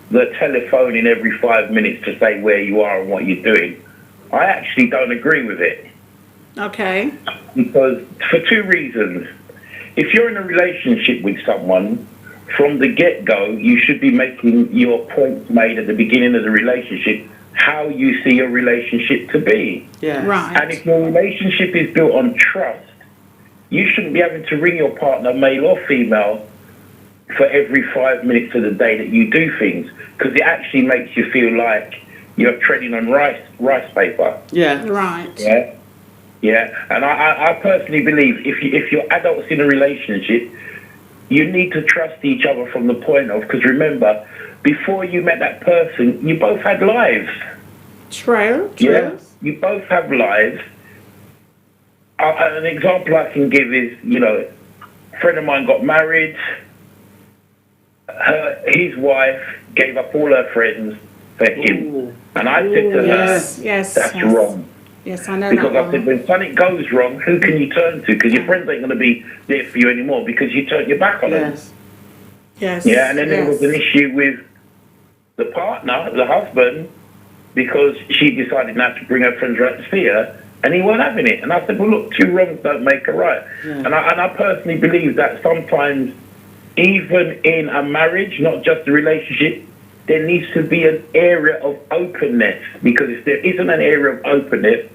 the telephoning every 5 minutes to say where you are and what you're doing, I actually don't agree with it. Okay. Because for two reasons. If you're in a relationship with someone, from the get-go, you should be making your points made at the beginning of the relationship, how you see your relationship to be. Yeah. Right. And if your relationship is built on trust, you shouldn't be having to ring your partner, male or female, for every 5 minutes of the day that you do things, because it actually makes you feel like you're treading on rice paper. Yeah. Right. Yeah. Yeah. And I personally believe if you're adults in a relationship, you need to trust each other from the point of, because remember, before you met that person, you both had lives. True. Yeah. You both have lives. An example I can give is, a friend of mine got married. His wife gave up all her friends for him. Ooh. And I said to her, that's wrong. Yes, I know because that I said, when something goes wrong, who can you turn to? Because your friends ain't going to be there for you anymore because you turned your back on them. Yes. Yeah, and then there was an issue with the partner, the husband, because she decided not to bring her friends around to see her, and he wasn't having it. And I said, well, look, two wrongs don't make a right. Yeah. And I personally believe that sometimes, even in a marriage, not just a relationship, there needs to be an area of openness, because if there isn't an area of openness,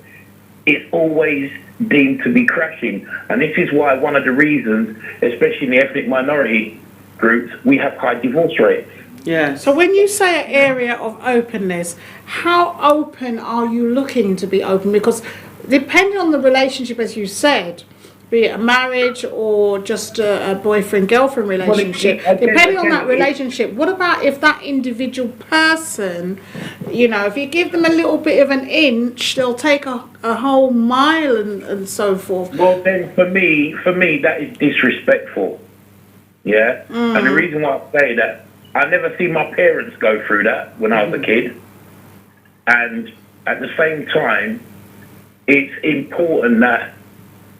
it's always deemed to be crashing. And this is why one of the reasons, especially in the ethnic minority groups, we have high divorce rates. Yeah. So when you say an area of openness, how open are you looking to be open? Because depending on the relationship, as you said, be it a marriage or just a boyfriend-girlfriend relationship, depending on that relationship, what about if that individual person, if you give them a little bit of an inch, they'll take a whole mile and so forth? Well, then for me, that is disrespectful. Yeah? And the reason why I say that, I never seen my parents go through that when I was a kid. And at the same time, it's important that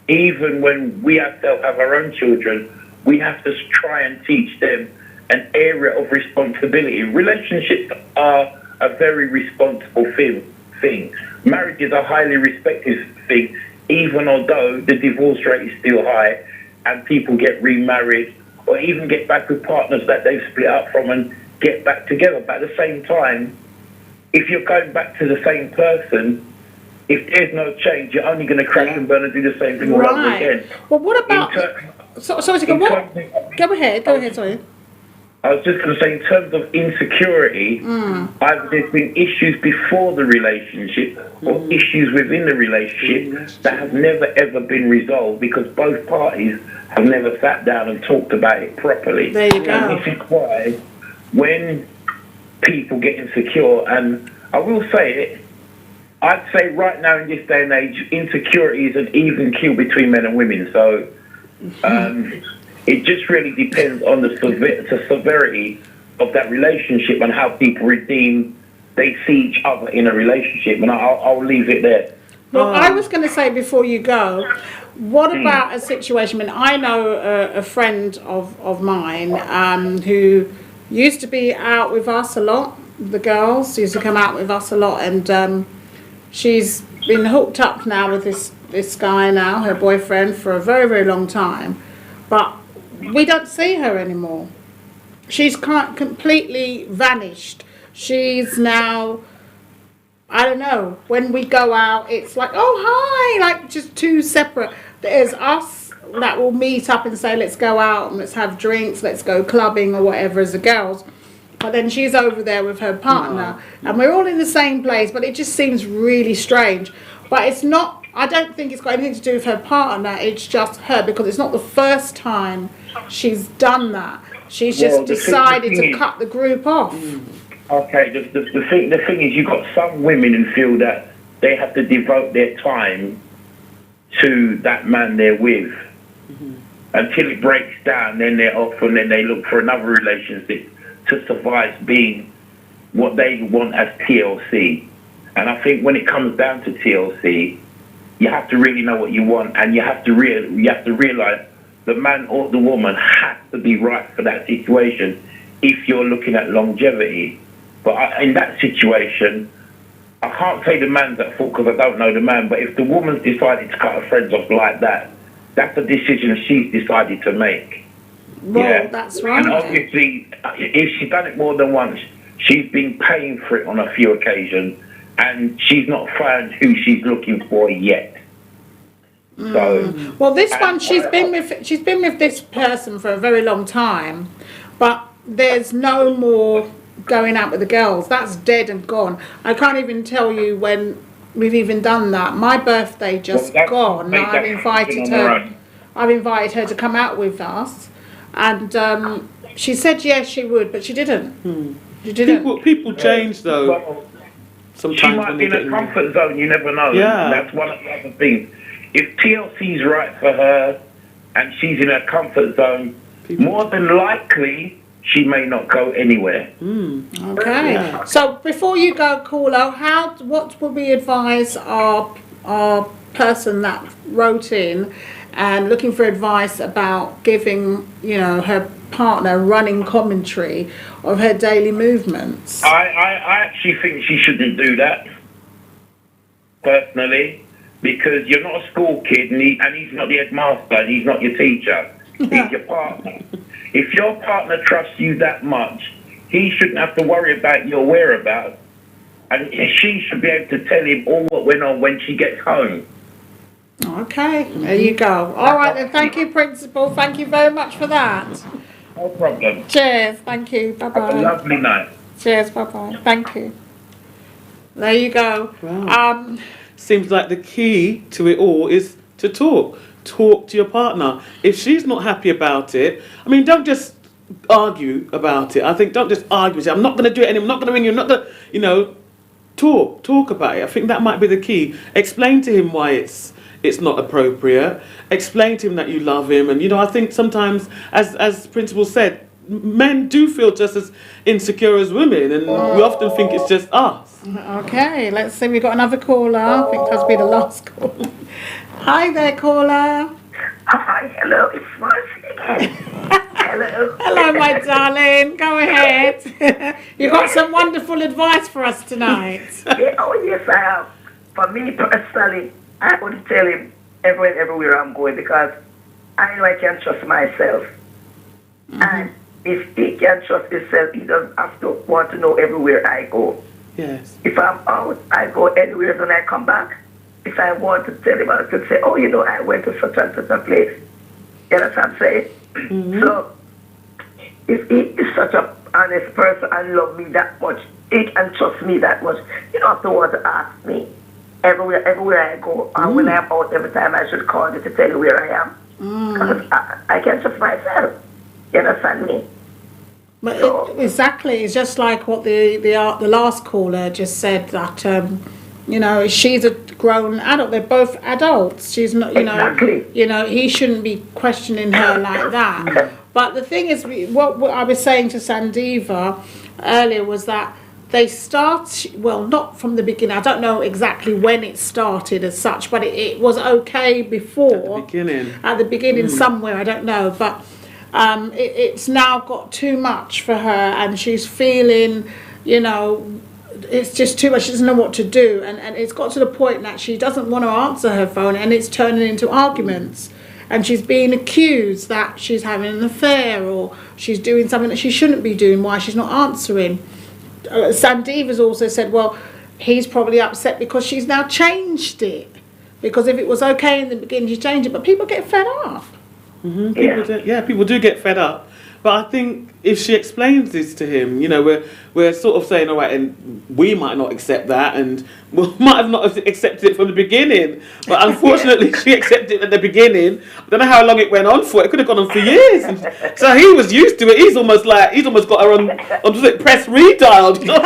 even when we ourselves have our own children, we have to try and teach them an area of responsibility. Relationships are a very responsible thing. Marriage is a highly respected thing, even although the divorce rate is still high and people get remarried or even get back with partners that they've split up from and get back together. But at the same time, if you're going back to the same person, if there's no change, you're only going to crash and burn and do the same thing all over again. Well, what about... Go ahead, sorry. I was just going to say, in terms of insecurity, either there's been issues before the relationship or issues within the relationship that have never, ever been resolved because both parties have never sat down and talked about it properly. There you go. And this is why when people get insecure, and I will say it, I'd say right now in this day and age, insecurity is an even keel between men and women. So it just really depends on the severity of that relationship and how people they see each other in a relationship, and I'll leave it there. Well, I was going to say before you go, what about a situation? I mean, I know a friend of mine who used to be out with us a lot. The girls used to come out with us a lot, and she's been hooked up now with this guy now, her boyfriend, for a very, very long time. But we don't see her anymore. She's completely vanished. She's now, I don't know, when we go out, it's like, oh, hi, like just two separate. There's us that will meet up and say, let's go out and let's have drinks, let's go clubbing or whatever as the girls. But then she's over there with her partner, and we're all in the same place, but it just seems really strange. But it's not, I don't think it's got anything to do with her partner, it's just her, because it's not the first time she's done that. She's just decided to cut the group off. Okay, the thing is, you've got some women who feel that they have to devote their time to that man they're with until it breaks down, then they're off, and then they look for another relationship to survive being what they want as TLC. And I think when it comes down to TLC, you have to really know what you want, and you have to realize the man or the woman has to be right for that situation if you're looking at longevity. But in that situation, I can't say the man's at fault because I don't know the man, but if the woman's decided to cut her friends off like that, that's a decision she's decided to make. Well, that's right. And obviously, if she's done it more than once, she's been paying for it on a few occasions, and she's not found who she's looking for yet. So, well, this one, she's been with this person for a very long time, but there's no more going out with the girls. That's dead and gone. I can't even tell you when we've even done that. My birthday just gone. I've invited her to come out with us, and she said yes she would, but she didn't. She didn't. People change though. Well, sometimes she might be in a comfort zone. You never know. Yeah. That's one of the other things. If TLC's right for her and she's in a comfort zone, more than likely she may not go anywhere. Okay. Yeah. So before you go, caller, what would we advise our person that wrote in and looking for advice about giving, her partner running commentary of her daily movements? I actually think she shouldn't do that, personally. Because you're not a school kid, and he's not the headmaster, and he's not your teacher. He's your partner. If your partner trusts you that much, he shouldn't have to worry about your whereabouts, and she should be able to tell him all what went on when she gets home. Okay, there you go. All right then, thank you, Principal. Thank you very much for that. No problem. Cheers, thank you. Bye-bye. Have a lovely night. Cheers, bye-bye. Thank you. There you go. Wow. Seems like the key to it all is to talk to your partner. If she's not happy about it, I mean, don't just argue about it. I think don't just argue. Say, I'm not going to do it anymore. I'm not going to ring you. I'm not going to, talk about it. I think that might be the key. Explain to him why it's not appropriate. Explain to him that you love him. And, I think sometimes, as Principal said, men do feel just as insecure as women, and we often think it's just us. Okay, let's see. We've got another caller. I think that'll be the last call. Hi there, caller. Hi, hello, it's Marcy again. Hello. Hello, my darling. Go ahead. You've got some wonderful advice for us tonight. Yes, I have. For me personally, I would tell him everywhere I'm going, because I know I can trust myself. And if he can trust himself, he doesn't have to want to know everywhere I go. Yes. If I'm out, I go anywhere, and I come back. If I want to tell him, I could say, I went to such and such a place. You know what I'm saying? So, if he is such an honest person and love me that much, he can trust me that much, you don't have to want to ask me everywhere I go. And when I'm out, every time I should call you to tell you where I am. Because I can trust myself. You understand me? But exactly, it's just like what the last caller just said, that You know, she's a grown adult. They're both adults. She's not, you know, he shouldn't be questioning her like that. But the thing is, what I was saying to Sandiva earlier was that they start, well, not from the beginning. I don't know exactly when it started as such, but it was okay before. At the beginning somewhere, I don't know. But it's now got too much for her, and she's feeling, you know, it's just too much. She doesn't know what to do. And it's got to the point that she doesn't want to answer her phone, and it's turning into arguments. And she's being accused that she's having an affair or she's doing something that she shouldn't be doing, why she's not answering. Sandiva's also said, well, he's probably upset because she's now changed it. Because if it was okay in the beginning, she changed it. But people get fed up. People do get fed up. But I think if she explains this to him, you know, we're sort of saying, all right, and we might not accept that, and we might have not accepted it from the beginning. But unfortunately, she accepted it at the beginning. I don't know how long it went on for. It could have gone on for years. And so he was used to it. He's almost got her on press redialed. You know?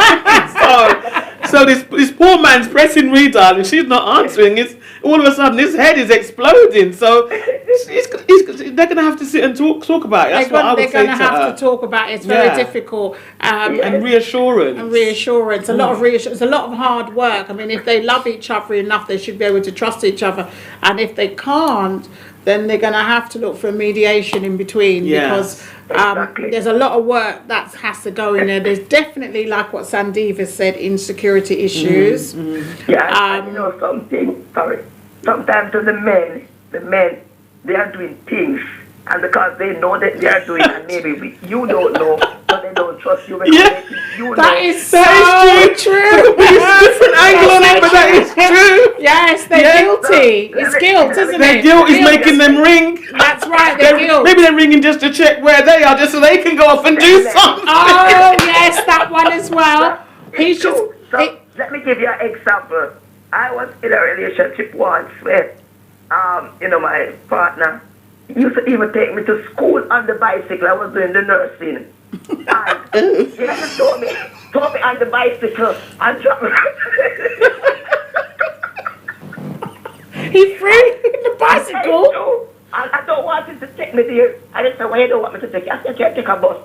So this poor man's pressing redial and she's not answering. It's all of a sudden his head is exploding. So they're going to have to sit and talk about it. That's what I would say to her. They're going to have to talk about it. It's very difficult. And reassurance. A lot of reassurance. A lot of hard work. I mean, if they love each other enough, they should be able to trust each other. And if they can't, then they're going to have to look for mediation in between because there's a lot of work that has to go in there. There's definitely, like what Sandiva said, insecurity issues. You know something, sometimes to the men, they are doing things, and because they know that they are doing, and maybe you don't know, so they don't trust you. That is so true. It's a different angle on it, but that is true. Yes, they're guilty. It's guilt, isn't it? Their guilt is making them ring. That's right, their guilt. Maybe they're ringing just to check where they are, just so they can go off and do something. Oh, yes, that one as well. He's just... Let me give you an example. I was in a relationship once where, my partner used to even take me to school on the bicycle. I was doing the nursing. And he just told me on the bicycle and dropped me. He threw the bicycle? I don't want him to take me there. I just said, why you don't want me to take you? I said, I can't take a bus.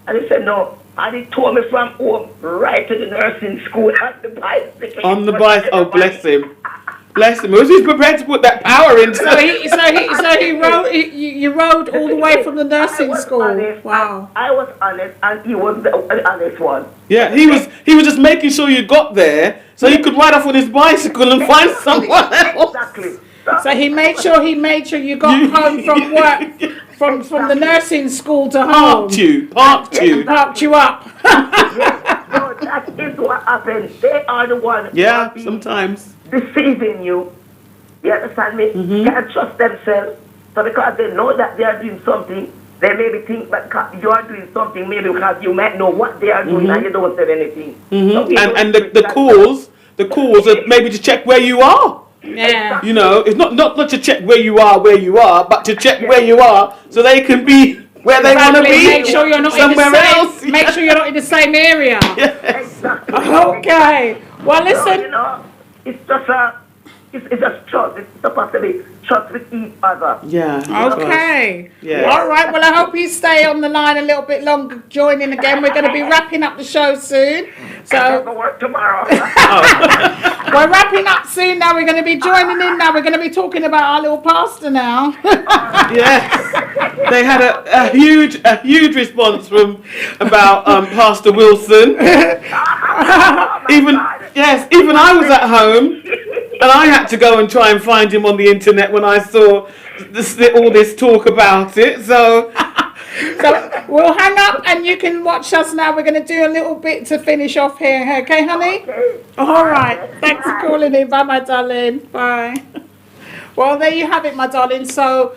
And he said, no. And he tore me from home right to the nursing school on the bicycle. On the bicycle. Oh, bless him. Bless him. Was he prepared to put that power into you rode all the way from the nursing school. Wow. I was honest, and he was the honest one. Yeah, he was just making sure you got there so he could ride off on his bicycle and find someone else. Exactly. So he made sure you got home from work, from the nursing school to home. Parked you up. No, that is what happens. They are the ones. Yeah, sometimes deceiving you. You understand me? Can't trust themselves. So because they know that they are doing something, they maybe think that you are doing something maybe because you might know what they are doing and you don't say anything. So and the calls are maybe to check where you are. Yeah. You know, it's not to check where you are, but to check where you are so they can be where they want to be. Make sure you're not somewhere else. Make sure you're not in the same area. Yes. Exactly. Okay. Well, listen. So, it's just it's just trust. It's supposed to be trust with each other. Yeah. Okay. Yeah. All right. Well, I hope you stay on the line a little bit longer, joining again. We're going to be wrapping up the show soon. So I have to work tomorrow. We're wrapping up soon. Now we're going to be joining in. Now we're going to be talking about our little pastor now. Yes. They had a huge response about Pastor Wilson. Even I was at home. And I had to go and try and find him on the internet when I saw all this talk about it. So we'll hang up and you can watch us now. We're going to do a little bit to finish off here. Okay, honey? Okay. All right. Thanks for calling in. Bye, my darling. Bye. Well, there you have it, my darling. So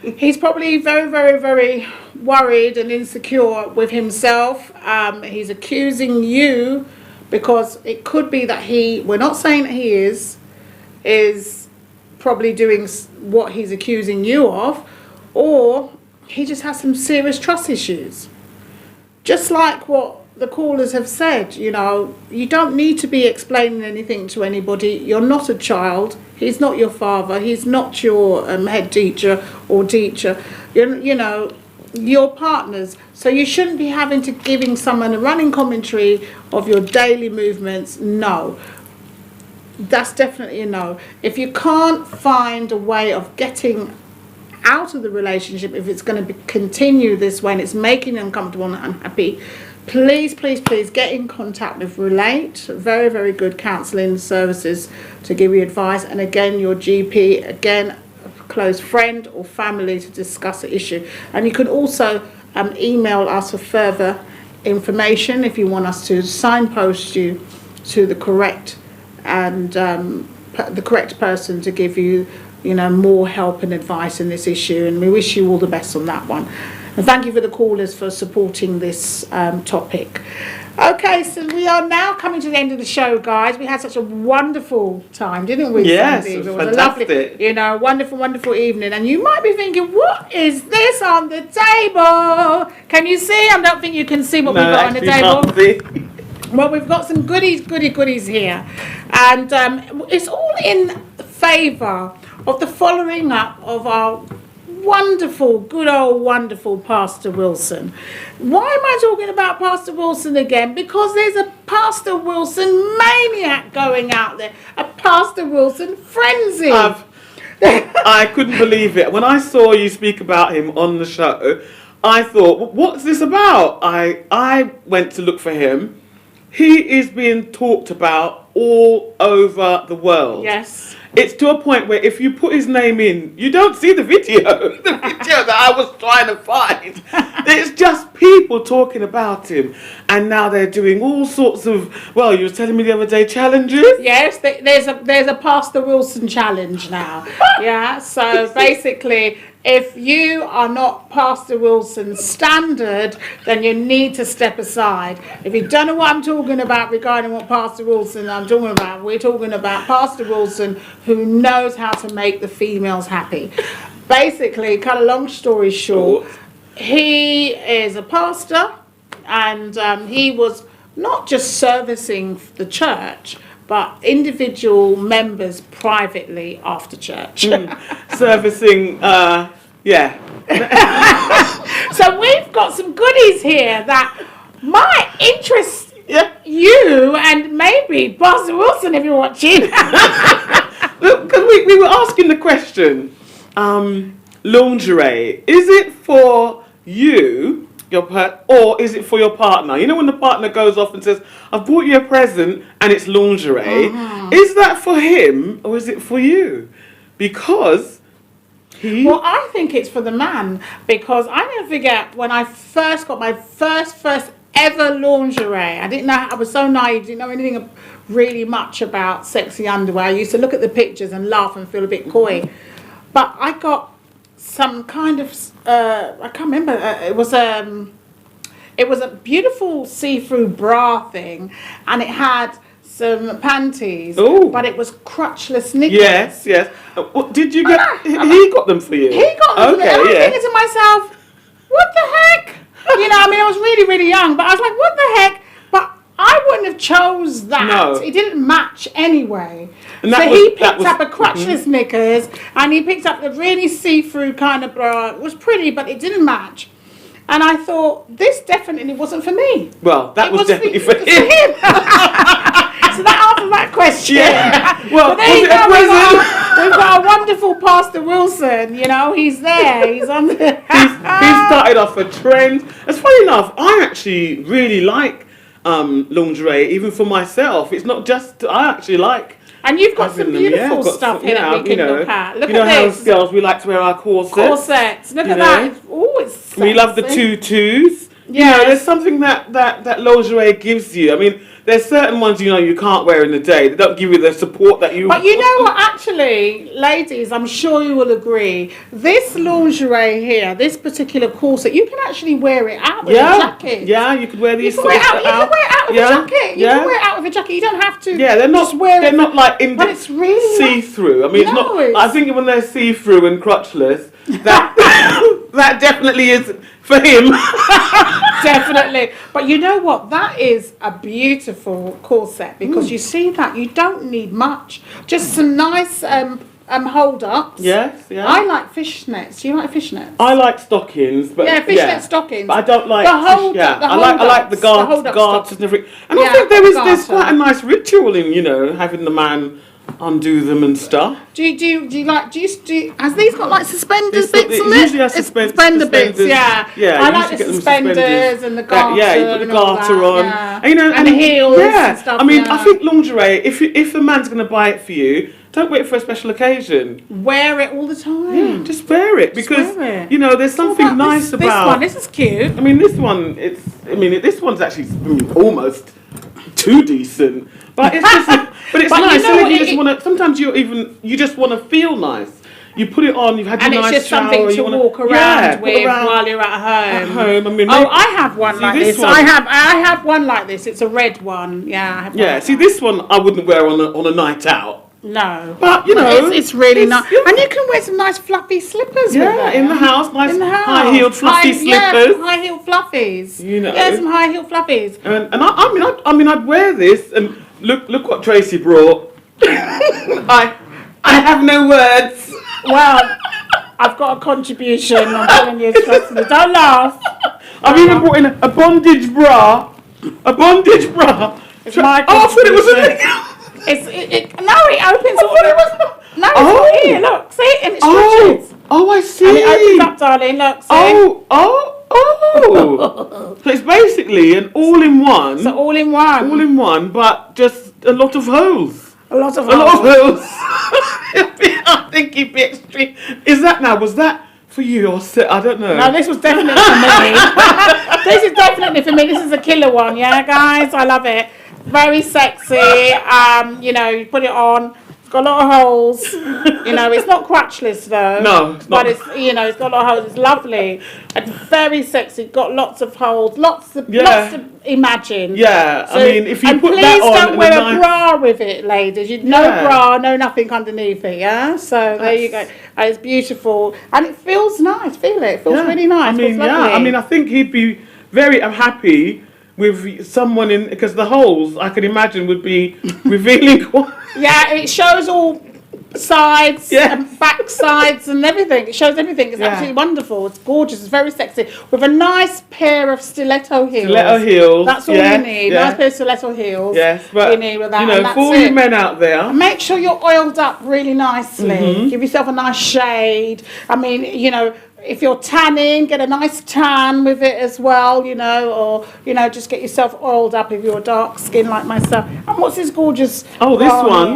he's probably very, very, very worried and insecure with himself. He's accusing you. Because it could be that we're not saying that he is probably doing what he's accusing you of, or he just has some serious trust issues. Just like what the callers have said, you know, you don't need to be explaining anything to anybody. You're not a child. He's not your father. He's not your head teacher or teacher. You know, your partners. So you shouldn't be having to giving someone a running commentary of your daily movements. No. That's definitely a no. If you can't find a way of getting out of the relationship, if it's going to continue this way and it's making you uncomfortable and unhappy, please get in contact with Relate. Very, very good counselling services to give you advice. And again, your GP, again, a close friend or family to discuss the issue. And you can also email us for further information if you want us to signpost you to the correct person to give you, you know, more help and advice in this issue. And we wish you all the best on that one. And thank you for the callers for supporting this topic. Okay, so we are now coming to the end of the show, guys. We had such a wonderful time, didn't we? Yes, Sandeep? it was a fantastic. lovely, you know, wonderful evening. And you might be thinking, what is this on the table? Can you see? I don't think you can see what we've got on the table. Well, we've got some goodies here. And it's all in favour of the following up of our wonderful Pastor Wilson. Why am I talking about Pastor Wilson again? Because there's a Pastor Wilson maniac going out there, a Pastor Wilson frenzy. I couldn't believe it. When I saw you speak about him on the show, I thought, what's this about? I went to look for him. He is being talked about all over the world. Yes. It's to a point where if you put his name in, you don't see the video. The video that I was trying to find. It's just people talking about him. And now they're doing all sorts of, well, you were telling me the other day, challenges? Yes, there's a Pastor Wilson challenge now. Yeah, so basically, if you are not Pastor Wilson's standard, then you need to step aside. If you don't know what I'm talking about regarding what Pastor Wilson I'm talking about, we're talking about Pastor Wilson who knows how to make the females happy. Basically, cut a long story short, he is a pastor and he was not just servicing the church, but individual members privately after church. Servicing, yeah. So we've got some goodies here that might interest you and maybe Pastor Wilson if you're watching. Because we were asking the question, lingerie, is it for you, or is it for your partner? You know when the partner goes off and says, I've bought you a present and it's lingerie. Is that for him or is it for you? Because well, I think it's for the man, because I never forget when I first got my first ever lingerie. I didn't know, I was so naive, didn't know anything really much about sexy underwear. I used to look at the pictures and laugh and feel a bit coy. But I got some kind of, I can't remember, it was a beautiful see-through bra thing, and it had some panties, but it was crotchless knickers. Yes. Did you get? He got them for you. He got them for me. And I was thinking to myself, what the heck? You know, I mean, I was really, really young, but I was like, what the heck? But I wouldn't have chose that. No. It didn't match anyway. And so he picked up a crotchless knickers, and he picked up the really see-through kind of bra. It was pretty, but it didn't match. And I thought, this definitely wasn't for me. Well, that was definitely for him. So that answers that question. Yeah. Well, so there you go. We've got a wonderful Pastor Wilson. You know, he's there. He's on the. He started off a trend. It's funny enough, I actually really like lingerie, even for myself. It's not just, I actually like. And you've got some beautiful stuff here that we can look at. Look at this. How girls, we like to wear our corsets. Look at that. Oh, it's sexy. We love the tutus. Yes. You know, there's something that lingerie gives you. I mean, there's certain ones, you know, you can't wear in the day. They don't give you the support that you... But you know what, actually, ladies, I'm sure you will agree, this lingerie here, this particular corset, you can actually wear it out with a jacket. Yeah, you could wear these. You can wear it out with a jacket. You can wear it out with a jacket. You don't have to. Yeah, they're not. They're not like but it's really see-through. I mean, it's not. I think when they're see-through and crotchless, that that definitely is for him. Definitely. But you know what? That is a beautiful corset because you see that you don't need much. Just some nice hold ups. Yes, yeah. I like fishnets. Do you like fishnets? I like stockings, but fishnet stockings. But I don't like the hold yeah. up. The I like the garters and everything. And I think there's quite a nice ritual in having the man undo them and stuff. Has these got like suspenders bits on it? Usually has suspender bits, yeah. I like the suspenders and the garter. Yeah, you put the garter on. Yeah. And the heels and stuff. I mean, I think lingerie, if the man's going to buy it for you, don't wait for a special occasion. Wear it all the time. Yeah, just wear it because there's something nice about this one. This is cute. I mean, this one. This one's actually almost too decent, but it's just. But it's nice. You just want to. Sometimes you just want to feel nice. You put it on. You've had your nice shower. And it's just something to walk around with while you're at home. At home. I mean. I have one like this. I have one like this. It's a red one. Yeah. I have one See, this one I wouldn't wear on a night out. No, but it's really nice, and you can wear some nice fluffy slippers. Yeah, in the house, high-heeled fluffy slippers. Yeah, high-heeled fluffies. Some high-heeled fluffies. And I mean, I'd wear this, and look what Tracey brought. I have no words. Well, I've got a contribution. I'm telling you, trust me. Don't laugh. I've even brought in a bondage bra. A bondage bra. It's my contribution. I thought it was a it opens all the way. No, it's here, look, see, and it stretches. Oh, I see. And it opens up, darling, look, see. Oh. So it's basically an all-in-one. It's an all-in-one. All-in-one, but just a lot of holes. A lot of holes. I think you'd be extreme. Was that for you or I don't know. No, this was definitely for me. This is definitely for me. This is a killer one, yeah, guys? I love it. Very sexy. You put it on. It's got a lot of holes. It's not crotchless though. No, it's not. But it's got a lot of holes. It's lovely. And very sexy. Got lots of holes. Lots to imagine. Yeah. So, I mean, if you put that on. And please don't wear a bra with it, ladies. No bra, no nothing underneath it. Yeah. So there you go. And it's beautiful, and it feels nice. Feel it. It feels really nice. I mean, I mean, I think he'd be very happy with someone because the holes I can imagine would be revealing. Yeah, it shows all sides and back sides and everything. It shows everything. It's absolutely wonderful. It's gorgeous. It's very sexy with a nice pair of stiletto heels. That's all you need. Nice pair of stiletto heels. Yes, but you need with that. For all you men out there, and make sure you're oiled up really nicely. Mm-hmm. Give yourself a nice shade. I mean, if you're tanning, get a nice tan with it as well, or just get yourself oiled up if you're dark skin like myself. And what's this gorgeous? Oh, this one.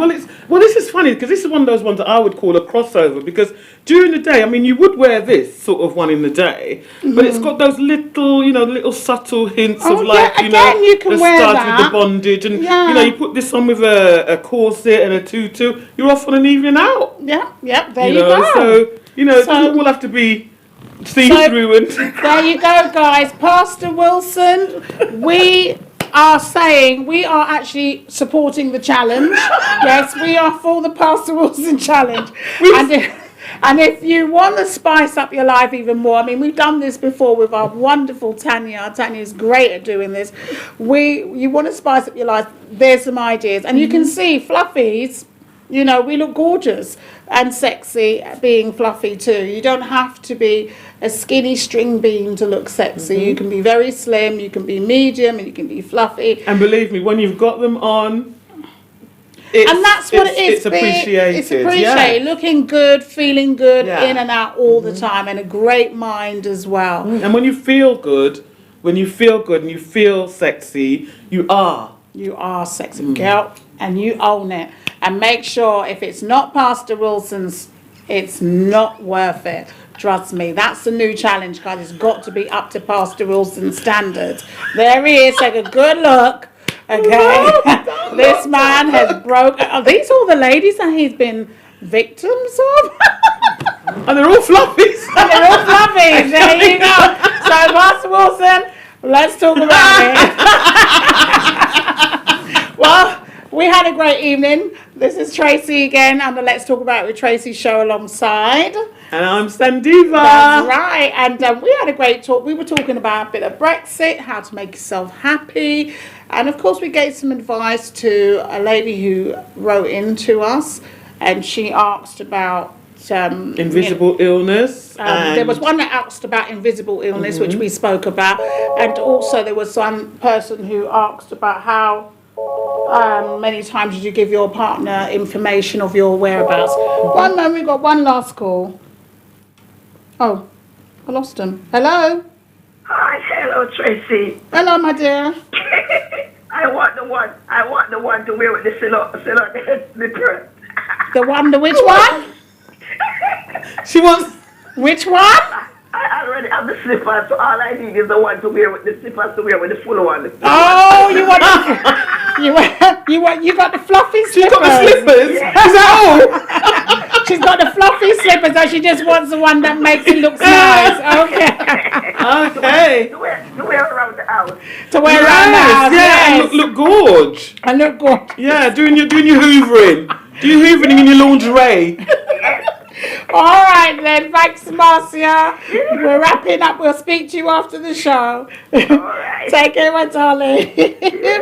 Well, this is funny because this is one of those ones that I would call a crossover because during the day, I mean, you would wear this sort of one in the day, but it's got those little, little subtle hints of you can the wear studs that. with the bondage, and you put this on with a corset and a tutu. You're off on an evening out. Yeah, there you go. So it doesn't all have to be see-through and there you go, guys. Pastor Wilson, we are saying we are actually supporting the challenge. Yes, we are for the Pastor Wilson challenge. And if you want to spice up your life even more, I mean, we've done this before with our wonderful Tanya. Tanya is great at doing this. You want to spice up your life, there's some ideas. And you can see fluffies, we look gorgeous and sexy being fluffy too. You don't have to be a skinny string bean to look sexy. You can be very slim, you can be medium, and you can be fluffy. And believe me, when you've got them on, that's what it is. It's appreciated. It's appreciated. Looking good, feeling good, in and out all the time, and a great mind as well. And when you feel good, and you feel sexy, you are. You are sexy, girl, and you own it. And make sure if it's not Pastor Wilson's, it's not worth it. Trust me, that's the new challenge, guys. It's got to be up to Pastor Wilson's standards. There he is. Take a good look. Okay. This man has broken. Are these all the ladies that he's been victims of? And they're all fluffies. There you go. So, Pastor Wilson, let's talk about it. Well, We had a great evening. This is Tracey again on the Let's Talk About It with Tracey show alongside. And I'm Sandiva. That's right. And we had a great talk. We were talking about a bit of Brexit, how to make yourself happy. And of course, we gave some advice to a lady who wrote in to us. And she asked about invisible illness. There was one that asked about invisible illness, which we spoke about. And also there was one person who asked about how many times did you give your partner information of your whereabouts. One moment, we got one last call. Oh, I lost him. Hello? Hi, hello, Tracey. Hello, my dear. I want the one to wear with the slipper. The which one? She wants... Which one? I already have the slippers, so all I need is the one to wear with the slippers to wear with the full one. Oh, you want you got the fluffy slippers. She's got the slippers? Yeah. Is that all? She's got the fluffy slippers, and she just wants the one that makes it look nice. Okay. Okay. To wear around the house. To wear around the house, yes. And look gorge. And look gorge. Yeah, doing your hoovering. Do your hoovering in your lingerie. All right then, thanks, Marcia. We're wrapping up. We'll speak to you after the show. All right. Take care, my darling.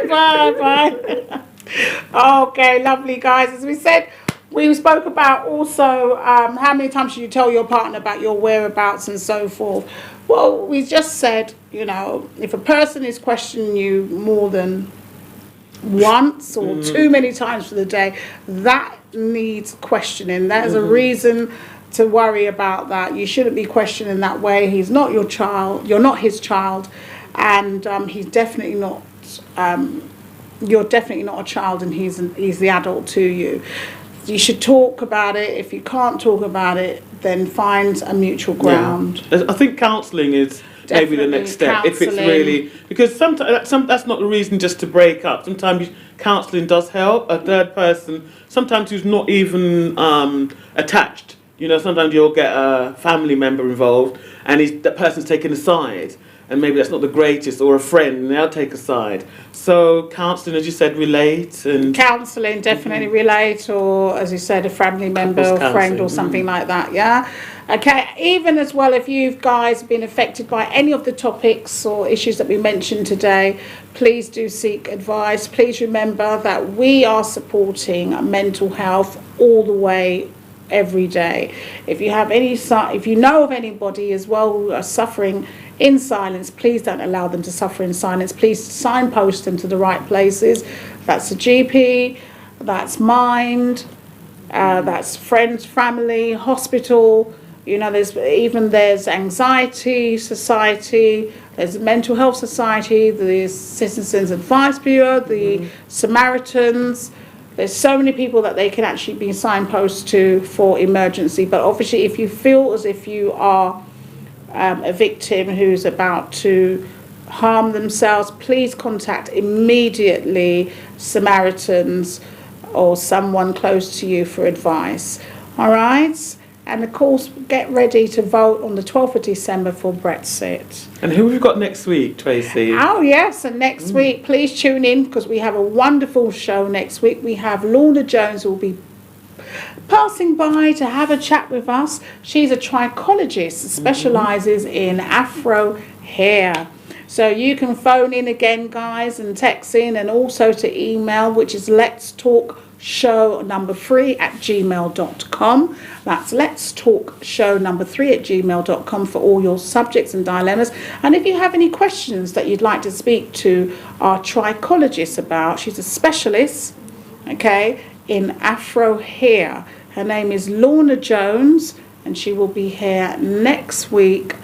Bye. Okay, lovely guys. As we said, we spoke about also how many times should you tell your partner about your whereabouts and so forth. Well, we just said, if a person is questioning you more than once or too many times for the day, that needs questioning. That is a reason to worry about that. You shouldn't be questioning that way. He's not your child. You're not his child, and he's definitely not. You're definitely not a child, and he's the adult to you. You should talk about it. If you can't talk about it, then find a mutual ground. Yeah. I think counselling is maybe the next step. If it's really, because sometimes that's not the reason just to break up. Sometimes counselling does help. A third person, sometimes who's not even attached. Sometimes you'll get a family member involved, and that person's taken a side, and maybe that's not the greatest, or a friend, and they'll take a side. So counselling, as you said, relate and counselling definitely relate, or as you said, a family member or friend or something like that. Yeah. Okay, even as well, if you guys have been affected by any of the topics or issues that we mentioned today, please do seek advice. Please remember that we are supporting mental health all the way, every day. If you have if you know of anybody as well who are suffering in silence, please don't allow them to suffer in silence. Please signpost them to the right places. That's the GP, that's Mind, that's friends, family, hospital. There's Anxiety Society, there's Mental Health Society, the Citizens Advice Bureau, the Samaritans. There's so many people that they can actually be signposted to for emergency. But obviously, if you feel as if you are a victim who's about to harm themselves, please contact immediately Samaritans or someone close to you for advice. All right? And of course, get ready to vote on the 12th of December for Brexit. And who have we got next week, Tracey? Oh, yes. And next week, please tune in because we have a wonderful show next week. We have Lorna Jones who will be passing by to have a chat with us. She's a trichologist, specialises in Afro hair. So you can phone in again, guys, and text in, and also to email, which is letstalkshow3@gmail.com. That's letstalkshow3@gmail.com for all your subjects and dilemmas. And if you have any questions that you'd like to speak to our trichologist about, she's a specialist, in Afro hair. Her name is Lorna Jones, and she will be here next week,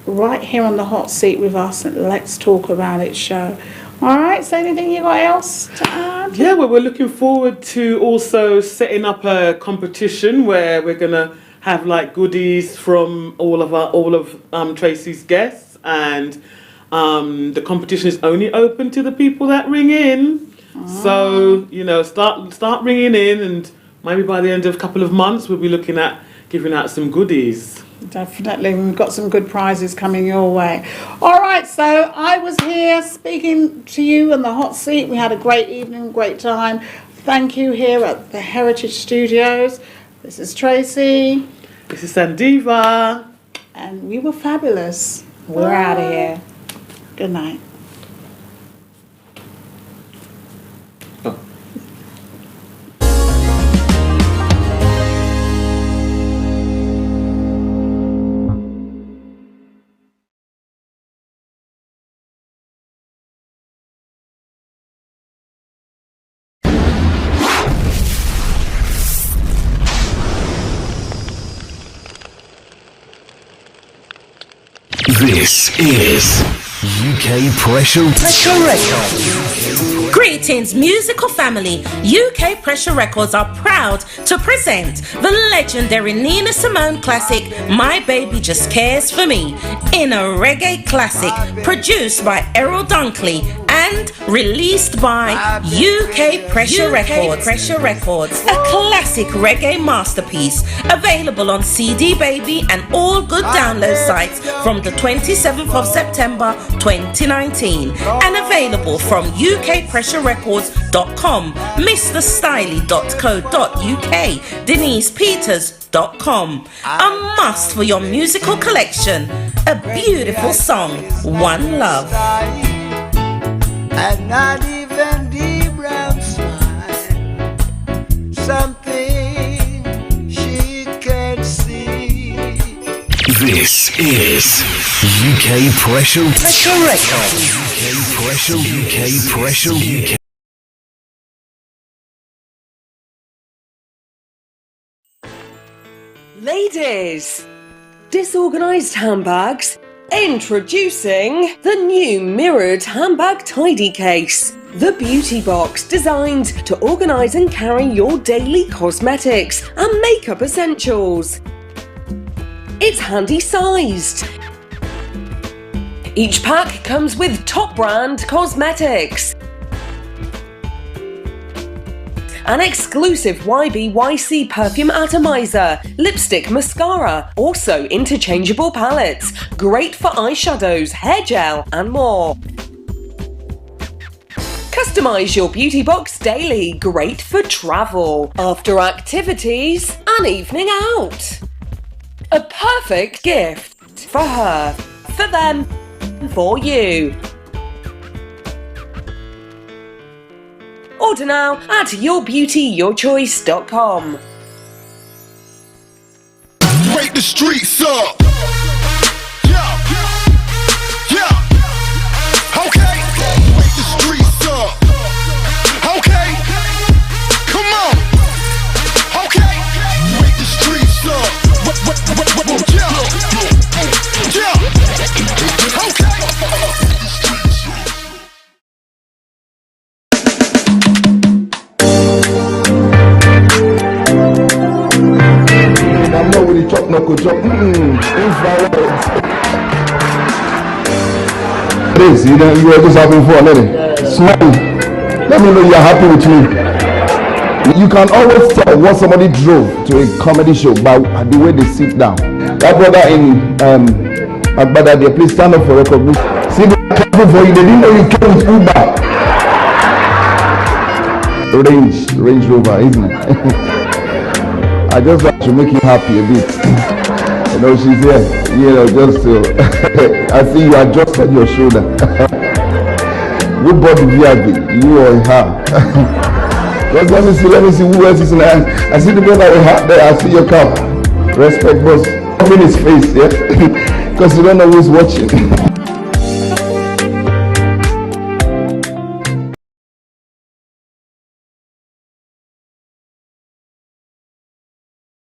right here on the hot seat with us at Let's Talk About It show. All right, so anything you got else to add? Yeah, well, we're looking forward to also setting up a competition where we're going to have goodies from all of Tracey's guests, and the competition is only open to the people that ring in. So, start ringing in, and maybe by the end of a couple of months we'll be looking at giving out some goodies. Definitely, we've got some good prizes coming your way. All right, so I was here speaking to you in the hot seat. We had a great evening, great time. thank you here at the Heritage Studios. This is Tracey. This is Sandiva. And we were fabulous. We're out of here. Good night. This is UK Pressure Records. Greetings, musical family. UK Pressure Records are proud to present the legendary Nina Simone classic, My Baby Just Cares For Me, in a reggae classic produced by Errol Dunkley and released by UK Pressure Records. A classic reggae masterpiece available on CD Baby and all good download sites from the 27th of September 2019 and available from ukpressurerecords.com, mrstyley.co.uk, denicepeters.com. A must for your musical collection. A beautiful song, One Love. And not even the brown smile, something she can see. This is UK Pressure Records. UK Pressure. Ladies, disorganized handbags. Introducing the new mirrored handbag tidy case. The beauty box designed to organise and carry your daily cosmetics and makeup essentials. It's handy sized. Each pack comes with top brand cosmetics. An exclusive YBYC perfume atomizer, lipstick, mascara, also interchangeable palettes, great for eyeshadows, hair gel and more. Customise your beauty box daily, great for travel, after activities and evening out. A perfect gift for her, for them, for you. Order now at yourbeautyyourchoice.com. Wake the streets up. Okay. Wake the streets up. Okay. Come on. Okay. Wake the streets up. Okay. I'm not with the chop, knuckle chop. Infrared. Tracey, you are just happy for a minute. Smile. Let me know you are happy with me. You can always tell what somebody drove to a comedy show by the way they sit down. That brother in Agbada, they please stand up for recognition. See, they are clapping for you. They didn't know you came with Uber. Range Rover, isn't it? I just want to make you happy a bit. You know, she's here, just to, I see you adjusted your shoulder. Who bought the VIP? You or her? Just let me see who else is in there. I see the brother we have there, I see your cap. Respect, boss. I'm in his face, yeah? Because you don't know who's watching.